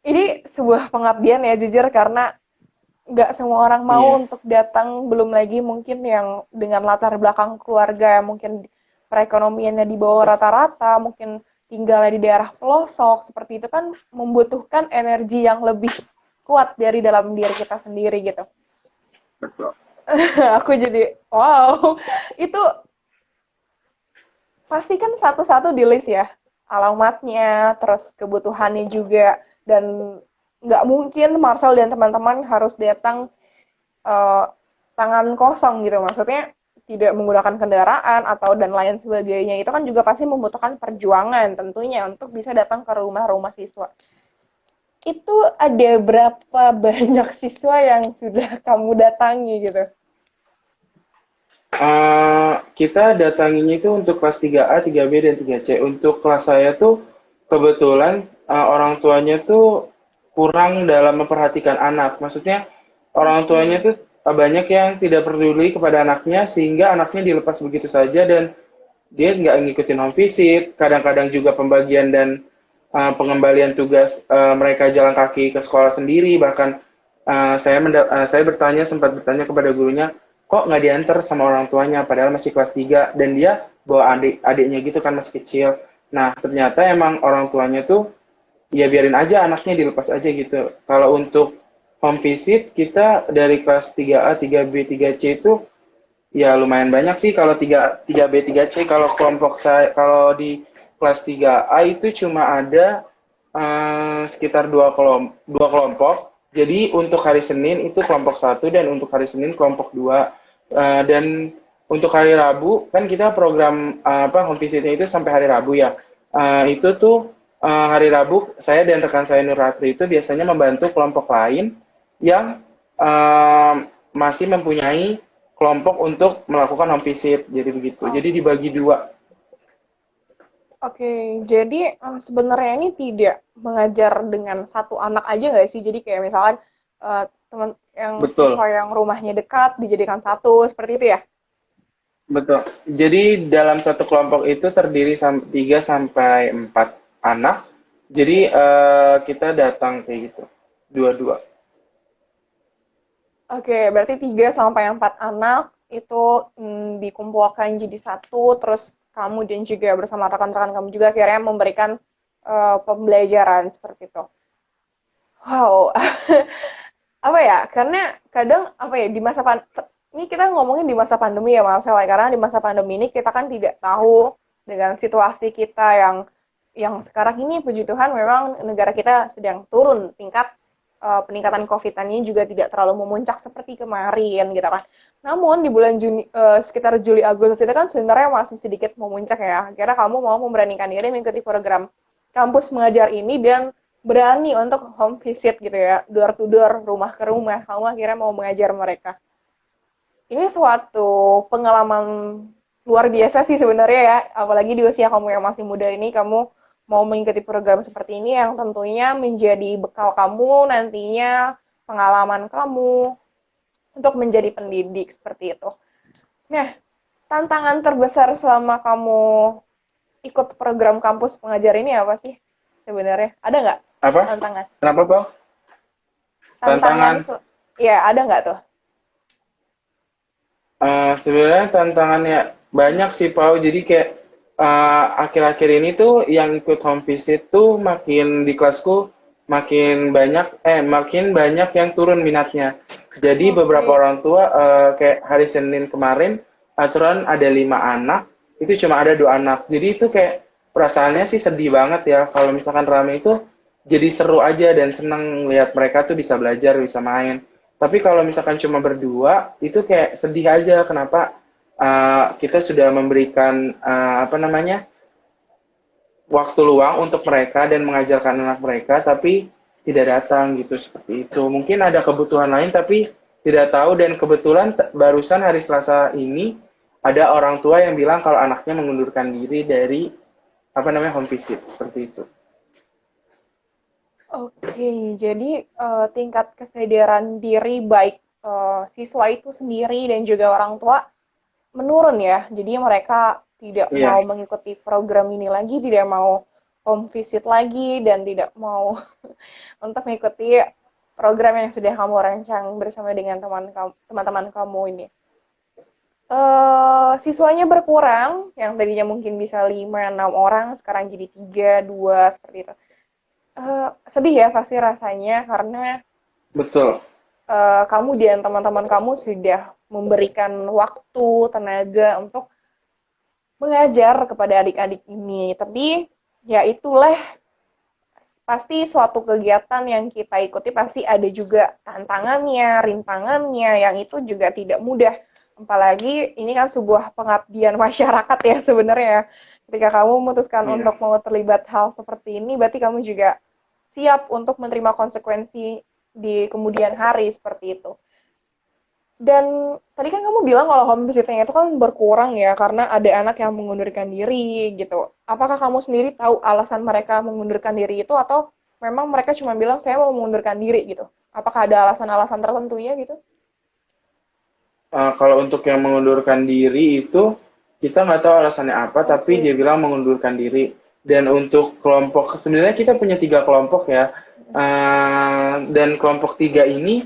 S1: ini sebuah pengabdian ya jujur, karena nggak semua orang mau
S2: Iya,
S1: untuk datang, belum lagi mungkin yang dengan latar belakang keluarga mungkin perekonomiannya di bawah rata-rata, mungkin tinggalnya di daerah pelosok, seperti itu kan membutuhkan energi yang lebih kuat dari dalam diri kita sendiri gitu.
S2: betul.
S1: Aku jadi wow, itu pasti kan satu-satu di list ya, alamatnya, terus kebutuhannya juga, dan nggak mungkin Marcel dan teman-teman harus datang eh, tangan kosong gitu, maksudnya tidak menggunakan kendaraan atau dan lain sebagainya, itu kan juga pasti membutuhkan perjuangan tentunya untuk bisa datang ke rumah-rumah siswa. Itu ada berapa banyak siswa yang sudah kamu datangi gitu?
S2: Kita datanginya itu untuk kelas 3A, 3B, dan 3C. Untuk kelas saya tuh kebetulan orang tuanya tuh kurang dalam memperhatikan anak. Maksudnya orang tuanya
S1: Oke.
S2: tuh banyak yang tidak peduli kepada anaknya sehingga anaknya dilepas begitu saja dan dia nggak ngikutin home visit. Kadang-kadang juga pembagian dan pengembalian tugas mereka jalan kaki ke sekolah sendiri. Bahkan saya sempat bertanya kepada gurunya, kok nggak diantar sama orang tuanya padahal masih kelas 3 dan dia bawa adiknya gitu kan masih kecil. Nah, ternyata emang orang tuanya tuh ya biarin aja anaknya dilepas aja gitu. Kalau untuk home visit kita dari kelas 3A, 3B, 3C itu ya lumayan banyak sih. Kalau 3B, 3C, kalau kelompok saya, kalau di kelas 3A itu cuma ada sekitar dua kelompok. Jadi untuk hari Senin itu kelompok satu dan untuk hari Senin kelompok dua. Dan untuk hari Rabu kan kita program home visitnya itu sampai hari Rabu ya. Itu tuh hari Rabu saya dan rekan saya Nuratri itu biasanya membantu kelompok lain yang masih mempunyai kelompok untuk melakukan home visit. Jadi begitu. Jadi
S1: Oke.
S2: dibagi dua.
S1: Oke, jadi sebenarnya ini tidak mengajar dengan satu anak aja nggak sih? Jadi kayak misalkan teman yang
S2: Betul.
S1: siswa yang rumahnya dekat dijadikan satu, seperti itu ya?
S2: Betul. Jadi dalam satu kelompok itu terdiri 3 sampai 4 anak. Jadi kita datang kayak gitu. Dua-dua.
S1: Oke, berarti 3 sampai 4 anak itu dikumpulkan jadi satu, terus kamu dan juga bersama rekan-rekan kamu juga akhirnya memberikan pembelajaran seperti itu. Wow, apa ya? Karena kadang apa ya di masa ini kita ngomongin di masa pandemi ya Mas Sela, karena di masa pandemi ini kita kan tidak tahu dengan situasi kita yang sekarang ini puji Tuhan memang negara kita sedang turun tingkat peningkatan COVID-nya juga tidak terlalu memuncak seperti kemarin gitu kan. Namun di bulan Juni sekitar Juli Agustus itu kan sebenarnya masih sedikit memuncak ya. Akhirnya kamu mau memberanikan diri mengikuti program kampus mengajar ini dan berani untuk home visit gitu ya, door to door, rumah ke rumah. Kamu akhirnya mau mengajar mereka. Ini suatu pengalaman luar biasa sih sebenarnya ya, apalagi di usia kamu yang masih muda ini, kamu mau mengikuti program seperti ini yang tentunya menjadi bekal kamu nantinya, pengalaman kamu untuk menjadi pendidik seperti itu. Nah, tantangan terbesar selama kamu ikut program kampus pengajar ini apa sih sebenarnya? Ada nggak
S2: Apa?
S1: tantangan?
S2: Kenapa, Bang?
S1: Tantangan,
S2: Tantangan
S1: ya ada nggak tuh?
S2: sebenarnya tantangannya banyak sih, Pau. Jadi kayak akhir-akhir ini tuh yang ikut home visit tuh makin di kelasku makin banyak yang turun minatnya. Jadi beberapa
S1: Oke.
S2: orang tua kayak hari Senin kemarin aturan ada 5 anak, itu cuma ada 2 anak. Jadi itu kayak perasaannya sih sedih banget ya. Kalau misalkan rame itu jadi seru aja dan senang lihat mereka tuh bisa belajar, bisa main. Tapi kalau misalkan cuma berdua, itu kayak sedih aja. Kenapa kita sudah memberikan apa namanya waktu luang untuk mereka dan mengajarkan anak mereka, tapi tidak datang gitu seperti itu. Mungkin ada kebutuhan lain, tapi tidak tahu. Dan kebetulan barusan hari Selasa ini ada orang tua yang bilang kalau anaknya mengundurkan diri dari apa namanya home visit seperti itu.
S1: Oke, jadi tingkat kesadaran diri baik siswa itu sendiri dan juga orang tua menurun ya. Jadi mereka tidak
S2: Iya,
S1: mau mengikuti program ini lagi, tidak mau home visit lagi, dan tidak mau untuk mengikuti program yang sudah kamu rancang bersama dengan teman-teman kamu ini. Siswanya berkurang, yang tadinya mungkin bisa 5, 6 orang, sekarang jadi 3, 2, seperti itu. Sedih ya pasti rasanya, karena
S2: betul.
S1: kamu dan teman-teman kamu sudah memberikan waktu, tenaga untuk mengajar kepada adik-adik ini. Tapi ya itulah, pasti suatu kegiatan yang kita ikuti pasti ada juga tantangannya, rintangannya, yang itu juga tidak mudah. Apalagi ini kan sebuah pengabdian masyarakat ya sebenarnya. Ketika kamu memutuskan
S2: Iya.
S1: untuk mau terlibat hal seperti ini, berarti kamu juga siap untuk menerima konsekuensi di kemudian hari seperti itu. Dan tadi kan kamu bilang kalau home visiting itu kan berkurang ya karena ada anak yang mengundurkan diri gitu. Apakah kamu sendiri tahu alasan mereka mengundurkan diri itu atau memang mereka cuma bilang saya mau mengundurkan diri gitu? Apakah ada alasan-alasan tertentunya gitu?
S2: Kalau untuk yang mengundurkan diri itu kita nggak tahu alasannya apa, tapi
S1: Oke.
S2: dia bilang mengundurkan diri. Dan untuk kelompok, sebenarnya kita punya 3 kelompok ya. Dan kelompok 3 ini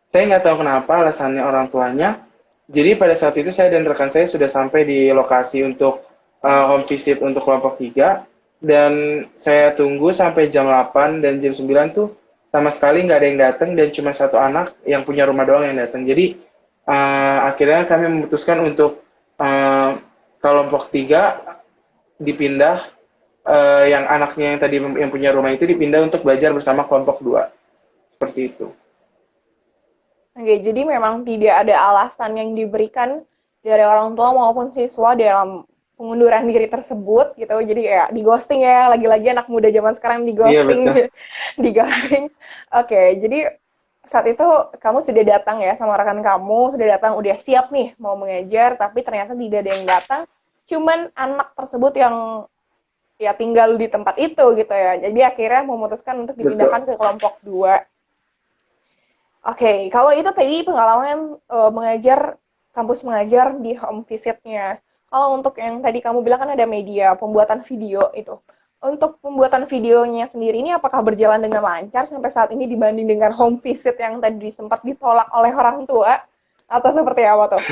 S2: saya nggak tahu kenapa alasannya orang tuanya. Jadi pada saat itu saya dan rekan saya sudah sampai di lokasi untuk home visit untuk kelompok 3, dan saya tunggu sampai jam 8 dan jam 9 tuh sama sekali nggak ada yang datang dan cuma satu anak yang punya rumah doang yang datang. Jadi akhirnya kami memutuskan untuk kelompok 3 dipindah, yang anaknya yang tadi yang punya rumah itu dipindah untuk belajar bersama kelompok 2 seperti itu.
S1: Oke, jadi memang tidak ada alasan yang diberikan dari orang tua maupun siswa dalam pengunduran diri tersebut gitu. Jadi kayak di ghosting ya, lagi-lagi anak muda zaman sekarang di
S2: Iya
S1: ghosting,
S2: betul.
S1: di ghosting. Oke, jadi saat itu kamu sudah datang ya sama rekan kamu, sudah datang, udah siap nih mau mengajar, tapi ternyata tidak ada yang datang. Cuman anak tersebut yang ya tinggal di tempat itu gitu ya. Jadi akhirnya memutuskan untuk
S2: Betul.
S1: dipindahkan ke kelompok 2. Oke, kalau itu tadi pengalaman mengajar, kampus mengajar di home visit-nya. Kalau untuk yang tadi kamu bilang kan ada media, pembuatan video itu. Untuk pembuatan videonya sendiri ini apakah berjalan dengan lancar sampai saat ini dibanding dengan home visit yang tadi sempat ditolak oleh orang tua? Atau seperti apa tuh?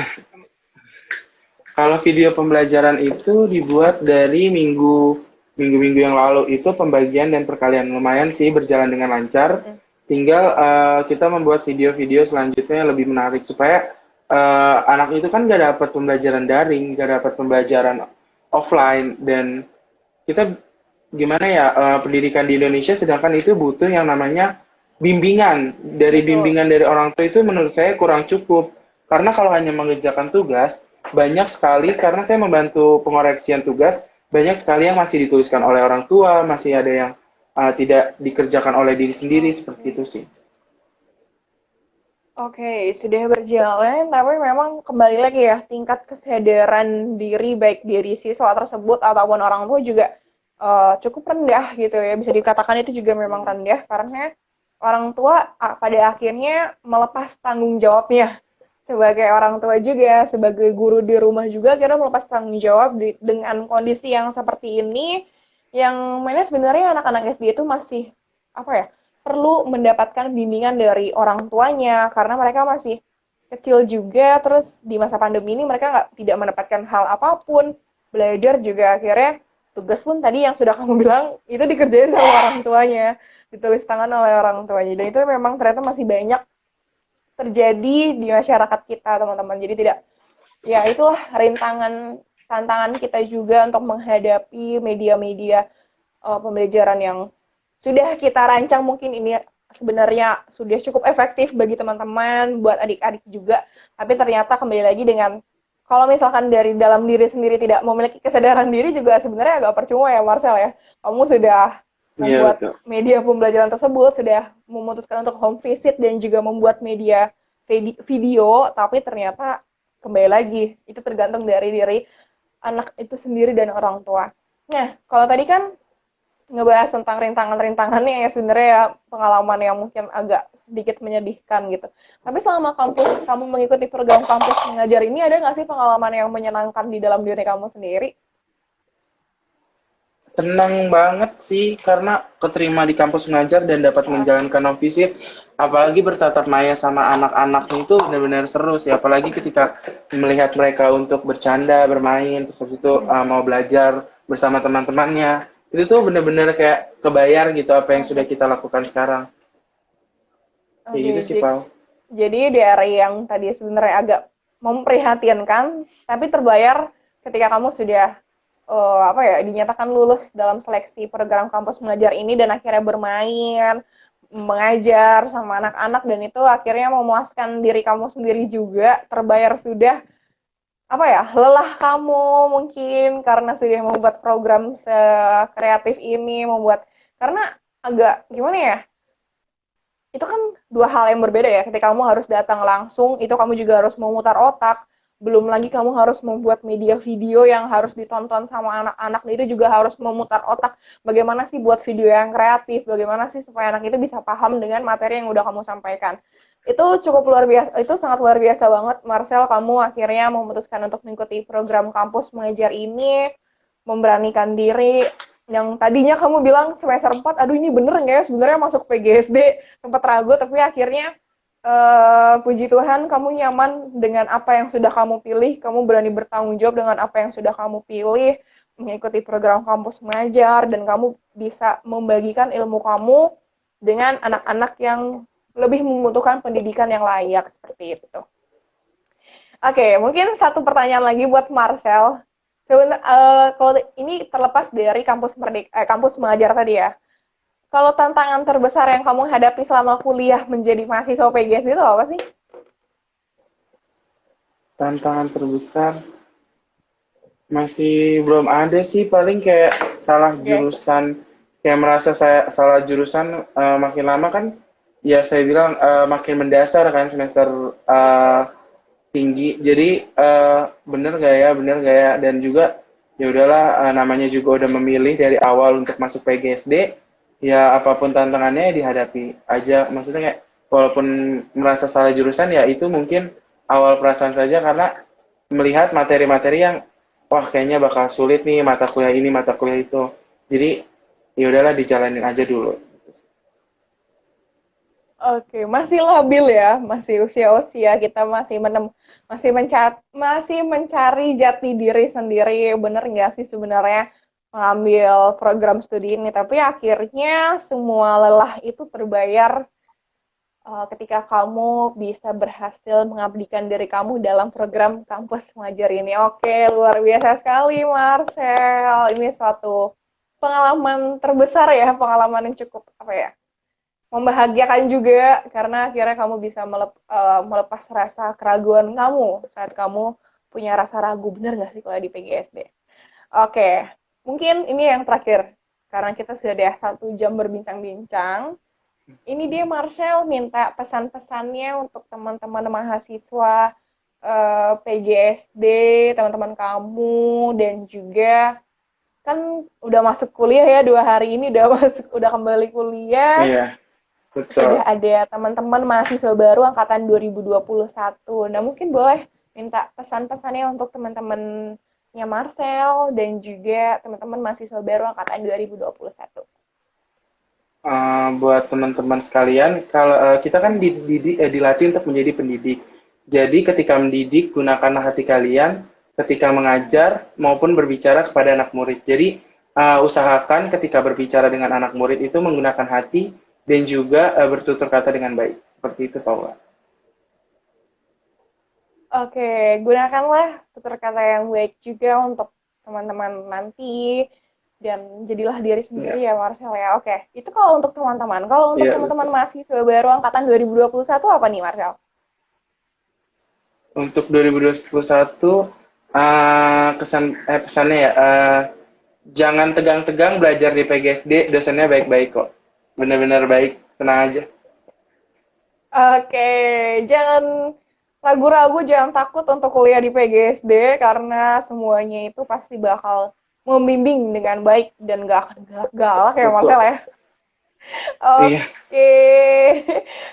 S2: Kalau video pembelajaran itu dibuat dari minggu-minggu yang lalu, itu pembagian dan perkalian lumayan sih berjalan dengan lancar.
S1: Mm-mm.
S2: Tinggal kita membuat video-video selanjutnya yang lebih menarik supaya anak itu kan nggak dapat pembelajaran daring, nggak dapat pembelajaran offline. Dan kita gimana ya, pendidikan di Indonesia sedangkan itu butuh yang namanya bimbingan. Dari
S1: Betul.
S2: bimbingan dari orang tua itu menurut saya kurang cukup, karena kalau hanya mengerjakan tugas banyak sekali, karena saya membantu pengoreksian tugas, banyak sekali yang masih dituliskan oleh orang tua, masih ada yang tidak dikerjakan oleh diri sendiri seperti
S1: Oke.
S2: itu sih.
S1: Oke, sudah berjalan, tapi memang kembali lagi ya, tingkat kesadaran diri baik dari siswa tersebut ataupun orang tua juga cukup rendah gitu ya. Bisa dikatakan itu juga memang rendah karena orang tua pada akhirnya melepas tanggung jawabnya sebagai orang tua juga, sebagai guru di rumah juga, kira melepas tanggung jawab dengan kondisi yang seperti ini, yang mana sebenarnya anak-anak SD itu masih apa ya, perlu mendapatkan bimbingan dari orang tuanya karena mereka masih kecil juga, terus di masa pandemi ini mereka tidak mendapatkan hal apapun, belajar juga akhirnya tugas pun tadi yang sudah kamu bilang itu dikerjain sama orang tuanya, ditulis tangan oleh orang tuanya. Dan itu memang ternyata masih banyak terjadi di masyarakat kita, teman-teman. Jadi tidak, ya itulah rintangan, tantangan kita juga untuk menghadapi media-media pembelajaran yang sudah kita rancang. Mungkin ini sebenarnya sudah cukup efektif bagi teman-teman, buat adik-adik juga, tapi ternyata kembali lagi dengan kalau misalkan dari dalam diri sendiri tidak memiliki kesadaran diri juga sebenarnya agak percuma ya Marcel ya. Kamu sudah
S2: Iya,
S1: membuat
S2: betul.
S1: media pembelajaran tersebut, sudah memutuskan untuk home visit dan juga membuat media video, tapi ternyata kembali lagi itu tergantung dari diri anak itu sendiri dan orang tua. Nah, kalau tadi kan ngebahas tentang rintangan-rintangannya ya sebenarnya ya, pengalaman yang mungkin agak sedikit menyedihkan gitu. Tapi selama kamu mengikuti program kampus mengajar ini ada nggak sih pengalaman yang menyenangkan di dalam diri kamu sendiri?
S2: Senang banget sih karena keterima di kampus mengajar dan dapat menjalankan home visit. Apalagi bertatap maya sama anak-anaknya itu benar-benar seru sih. Apalagi ketika melihat mereka untuk bercanda, bermain, terus habis itu mau belajar bersama teman-temannya. Itu tuh benar-benar kayak kebayar gitu apa yang sudah
S1: Oke,
S2: kita lakukan sekarang. Kayak
S1: oke.
S2: gitu sih, Pau.
S1: Jadi dari yang tadi sebenarnya agak memprihatinkan, tapi terbayar ketika kamu sudah apa ya dinyatakan lulus dalam seleksi program kampus mengajar ini dan akhirnya bermain, mengajar sama anak-anak dan itu akhirnya memuaskan diri kamu sendiri juga, terbayar sudah apa ya lelah kamu mungkin karena sudah membuat program sekreatif ini, membuat karena agak gimana ya, itu kan dua hal yang berbeda ya. Ketika kamu harus datang langsung, itu kamu juga harus memutar otak. Belum lagi kamu harus membuat media video yang harus ditonton sama anak-anak. Itu juga harus memutar otak. Bagaimana sih buat video yang kreatif? Bagaimana sih supaya anak itu bisa paham dengan materi yang udah kamu sampaikan? Itu cukup luar biasa. Itu sangat luar biasa banget, Marcel. Kamu akhirnya memutuskan untuk mengikuti program kampus mengajar ini, memberanikan diri yang tadinya kamu bilang semester 4, aduh ini bener nggak ya sebenarnya masuk PGSD, sempat ragu, tapi akhirnya puji Tuhan kamu nyaman dengan apa yang sudah kamu pilih, kamu berani bertanggung jawab dengan apa yang sudah kamu pilih, mengikuti program kampus mengajar, dan kamu bisa membagikan ilmu kamu dengan anak-anak yang lebih membutuhkan pendidikan yang layak, seperti itu. Oke, mungkin satu pertanyaan lagi buat Marcel. Kalau ini terlepas dari kampus mengajar tadi ya. Kalau tantangan terbesar yang kamu hadapi selama kuliah menjadi mahasiswa PGS itu apa sih?
S2: Tantangan terbesar masih belum ada sih, paling kayak salah
S1: Oke.
S2: jurusan, kayak merasa saya salah jurusan makin lama kan, ya saya bilang makin mendasar kan semester tinggi. Jadi bener gak ya, dan juga ya udahlah namanya juga udah memilih dari awal untuk masuk PGSD, ya apapun tantangannya ya dihadapi aja. Maksudnya kayak walaupun merasa salah jurusan ya itu mungkin awal perasaan saja karena melihat materi-materi yang wah kayaknya bakal sulit nih mata kuliah ini, mata kuliah itu. Jadi ya udahlah dijalanin aja dulu.
S1: Oke, masih labil ya, masih usia-usia kita masih mencari jati diri sendiri. Bener nggak sih sebenarnya mengambil program studi ini? Tapi akhirnya semua lelah itu terbayar ketika kamu bisa berhasil mengabdikan diri kamu dalam program kampus mengajar ini. Oke, luar biasa sekali, Marcel. Ini suatu pengalaman terbesar ya, pengalaman yang cukup apa ya, membahagiakan juga karena akhirnya kamu bisa melepas rasa keraguan kamu saat kamu punya rasa ragu bener nggak sih kalau di PGSD. Oke, mungkin ini yang terakhir karena kita sudah 1 jam berbincang-bincang. Ini dia Marcel minta pesan-pesannya untuk teman-teman mahasiswa PGSD, teman-teman kamu dan juga kan udah masuk kuliah ya 2 hari ini udah kembali kuliah.
S2: Iya,
S1: Sudah
S2: betul.
S1: ada teman-teman mahasiswa baru angkatan 2021. Nah, mungkin boleh minta pesan-pesannya untuk teman-temannya Marcel dan juga teman-teman mahasiswa baru angkatan 2021.
S2: Buat teman-teman sekalian, kalau kita kan dilatih untuk menjadi pendidik. Jadi ketika mendidik, gunakanlah hati kalian ketika mengajar maupun berbicara kepada anak murid. Jadi usahakan ketika berbicara dengan anak murid itu menggunakan hati dan juga bertutur kata dengan baik. Seperti itu, Paula.
S1: Oke, gunakanlah tutur kata yang baik juga untuk teman-teman nanti dan jadilah diri
S2: Ya,
S1: sendiri ya Marcel ya. Oke, itu kalau untuk teman-teman. Kalau untuk
S2: ya
S1: teman-teman
S2: betul.
S1: mahasiswa baru angkatan 2021 apa nih Marcel?
S2: Untuk 2021 pesannya ya jangan tegang-tegang belajar di PGSD, dosennya baik-baik kok. Benar-benar baik, tenang aja.
S1: Oke, jangan ragu-ragu, jangan takut untuk kuliah di PGSD karena semuanya itu pasti bakal membimbing dengan baik dan gak akan galak-galak ya Marcel
S2: Betul.
S1: ya.
S2: Iya,
S1: Oke,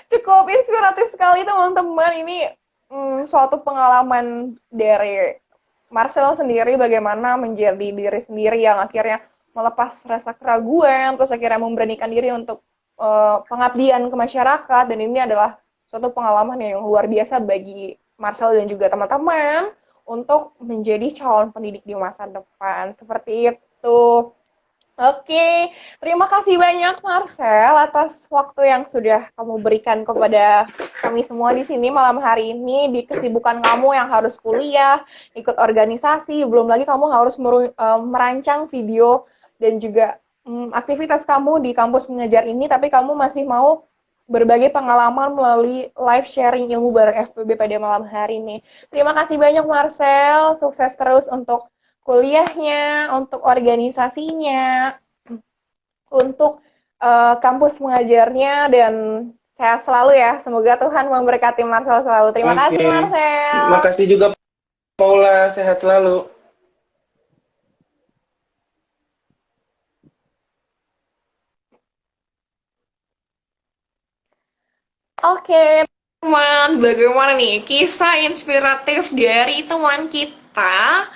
S1: cukup inspiratif sekali teman-teman. Ini suatu pengalaman dari Marcel sendiri bagaimana menjadi diri sendiri yang akhirnya melepas rasa keraguan, terus akhirnya memberanikan diri untuk pengabdian ke masyarakat. Dan ini adalah suatu pengalaman yang luar biasa bagi Marcel dan juga teman-teman untuk menjadi calon pendidik di masa depan. Seperti itu. Oke, terima kasih banyak Marcel atas waktu yang sudah kamu berikan kepada kami semua di sini malam hari ini di kesibukan kamu yang harus kuliah, ikut organisasi, belum lagi kamu harus merancang video dan juga aktivitas kamu di kampus mengajar ini, tapi kamu masih mau berbagi pengalaman melalui live sharing ilmu bareng FPB pada malam hari ini. Terima kasih banyak Marcel, sukses terus untuk kuliahnya, untuk organisasinya, untuk kampus mengajarnya, dan sehat selalu ya. Semoga Tuhan memberkati Marcel selalu. Terima kasih
S2: oke.
S1: Marcel.
S2: Makasih juga Paula, sehat selalu.
S1: Oke, teman, bagaimana nih kisah inspiratif dari teman kita,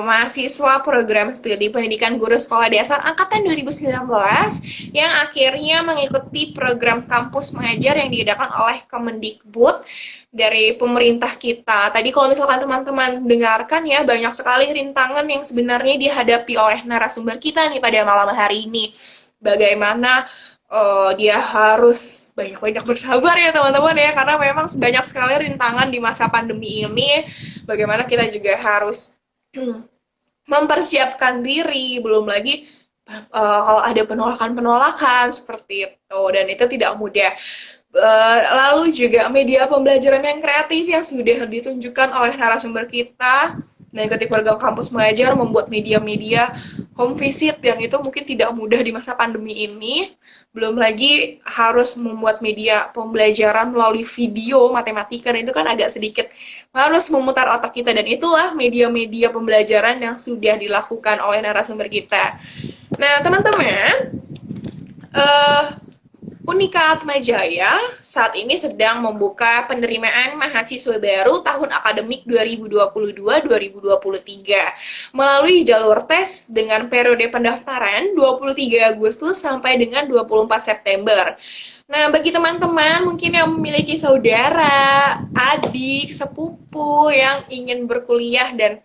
S1: mahasiswa program studi pendidikan guru sekolah dasar angkatan 2019 yang akhirnya mengikuti program kampus mengajar yang diadakan oleh Kemendikbud dari pemerintah kita. Tadi kalau misalkan teman-teman dengarkan ya, banyak sekali rintangan yang sebenarnya dihadapi oleh narasumber kita nih pada malam hari ini. Bagaimana dia harus banyak-banyak bersabar ya teman-teman ya, karena memang banyak sekali rintangan di masa pandemi ini. Bagaimana kita juga harus mempersiapkan diri, belum lagi kalau ada penolakan-penolakan seperti itu, dan itu tidak mudah. Lalu juga media pembelajaran yang kreatif yang sudah ditunjukkan oleh narasumber kita mengikuti program kampus mengajar, membuat media-media home visit yang itu mungkin tidak mudah di masa pandemi ini. Belum lagi harus membuat media pembelajaran melalui video matematika, dan itu kan agak sedikit harus memutar otak kita, dan itulah media-media pembelajaran yang sudah dilakukan oleh narasumber kita. Nah, teman-teman, Unika Atmajaya saat ini sedang membuka penerimaan mahasiswa baru tahun akademik 2022-2023 melalui jalur tes dengan periode pendaftaran 23 Agustus sampai dengan 24 September. Nah, bagi teman-teman mungkin yang memiliki saudara, adik, sepupu yang ingin berkuliah dan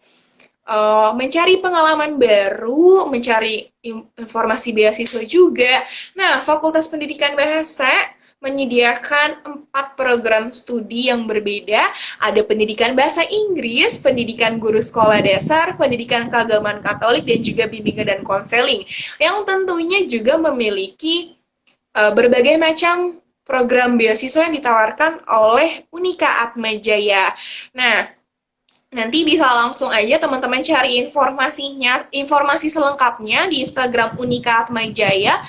S1: mencari pengalaman baru, mencari informasi beasiswa juga. Nah, Fakultas Pendidikan Bahasa menyediakan 4 program studi yang berbeda. Ada pendidikan bahasa Inggris, pendidikan guru sekolah dasar, pendidikan keagamaan Katolik, dan juga bimbingan dan konseling. Yang tentunya juga memiliki berbagai macam program beasiswa yang ditawarkan oleh Unika Atmajaya. Nah, nanti bisa langsung aja teman-teman cari informasinya, informasi selengkapnya di Instagram Unika Atmajaya,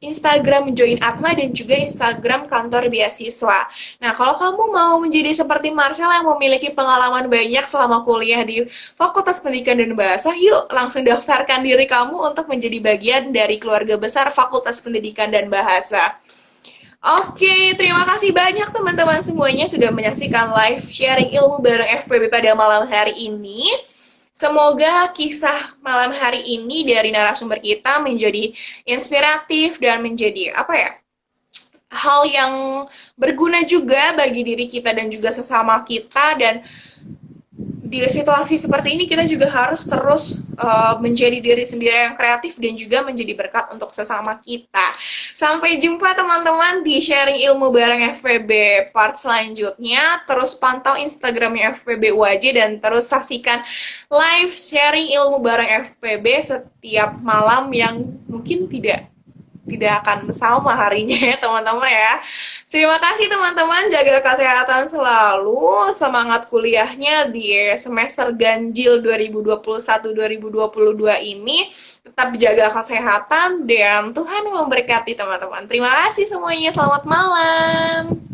S1: Instagram Join Atma, dan juga Instagram Kantor Beasiswa. Nah, kalau kamu mau menjadi seperti Marcel yang memiliki pengalaman banyak selama kuliah di Fakultas Pendidikan dan Bahasa, yuk langsung daftarkan diri kamu untuk menjadi bagian dari keluarga besar Fakultas Pendidikan dan Bahasa. Oke, terima kasih banyak teman-teman semuanya sudah menyaksikan live sharing ilmu bareng FPB pada malam hari ini. Semoga kisah malam hari ini dari narasumber kita menjadi inspiratif dan menjadi hal yang berguna juga bagi diri kita dan juga sesama kita, dan di situasi seperti ini kita juga harus terus menjadi diri sendiri yang kreatif dan juga menjadi berkat untuk sesama kita. Sampai jumpa teman-teman di sharing ilmu bareng FPB part selanjutnya. Terus pantau Instagramnya FPB UAJ dan terus saksikan live sharing ilmu bareng FPB setiap malam yang mungkin tidak akan sama harinya ya teman-teman ya. Terima kasih teman-teman, jaga kesehatan selalu, semangat kuliahnya di semester ganjil 2021-2022 ini, tetap jaga kesehatan dan Tuhan memberkati teman-teman. Terima kasih semuanya, selamat malam.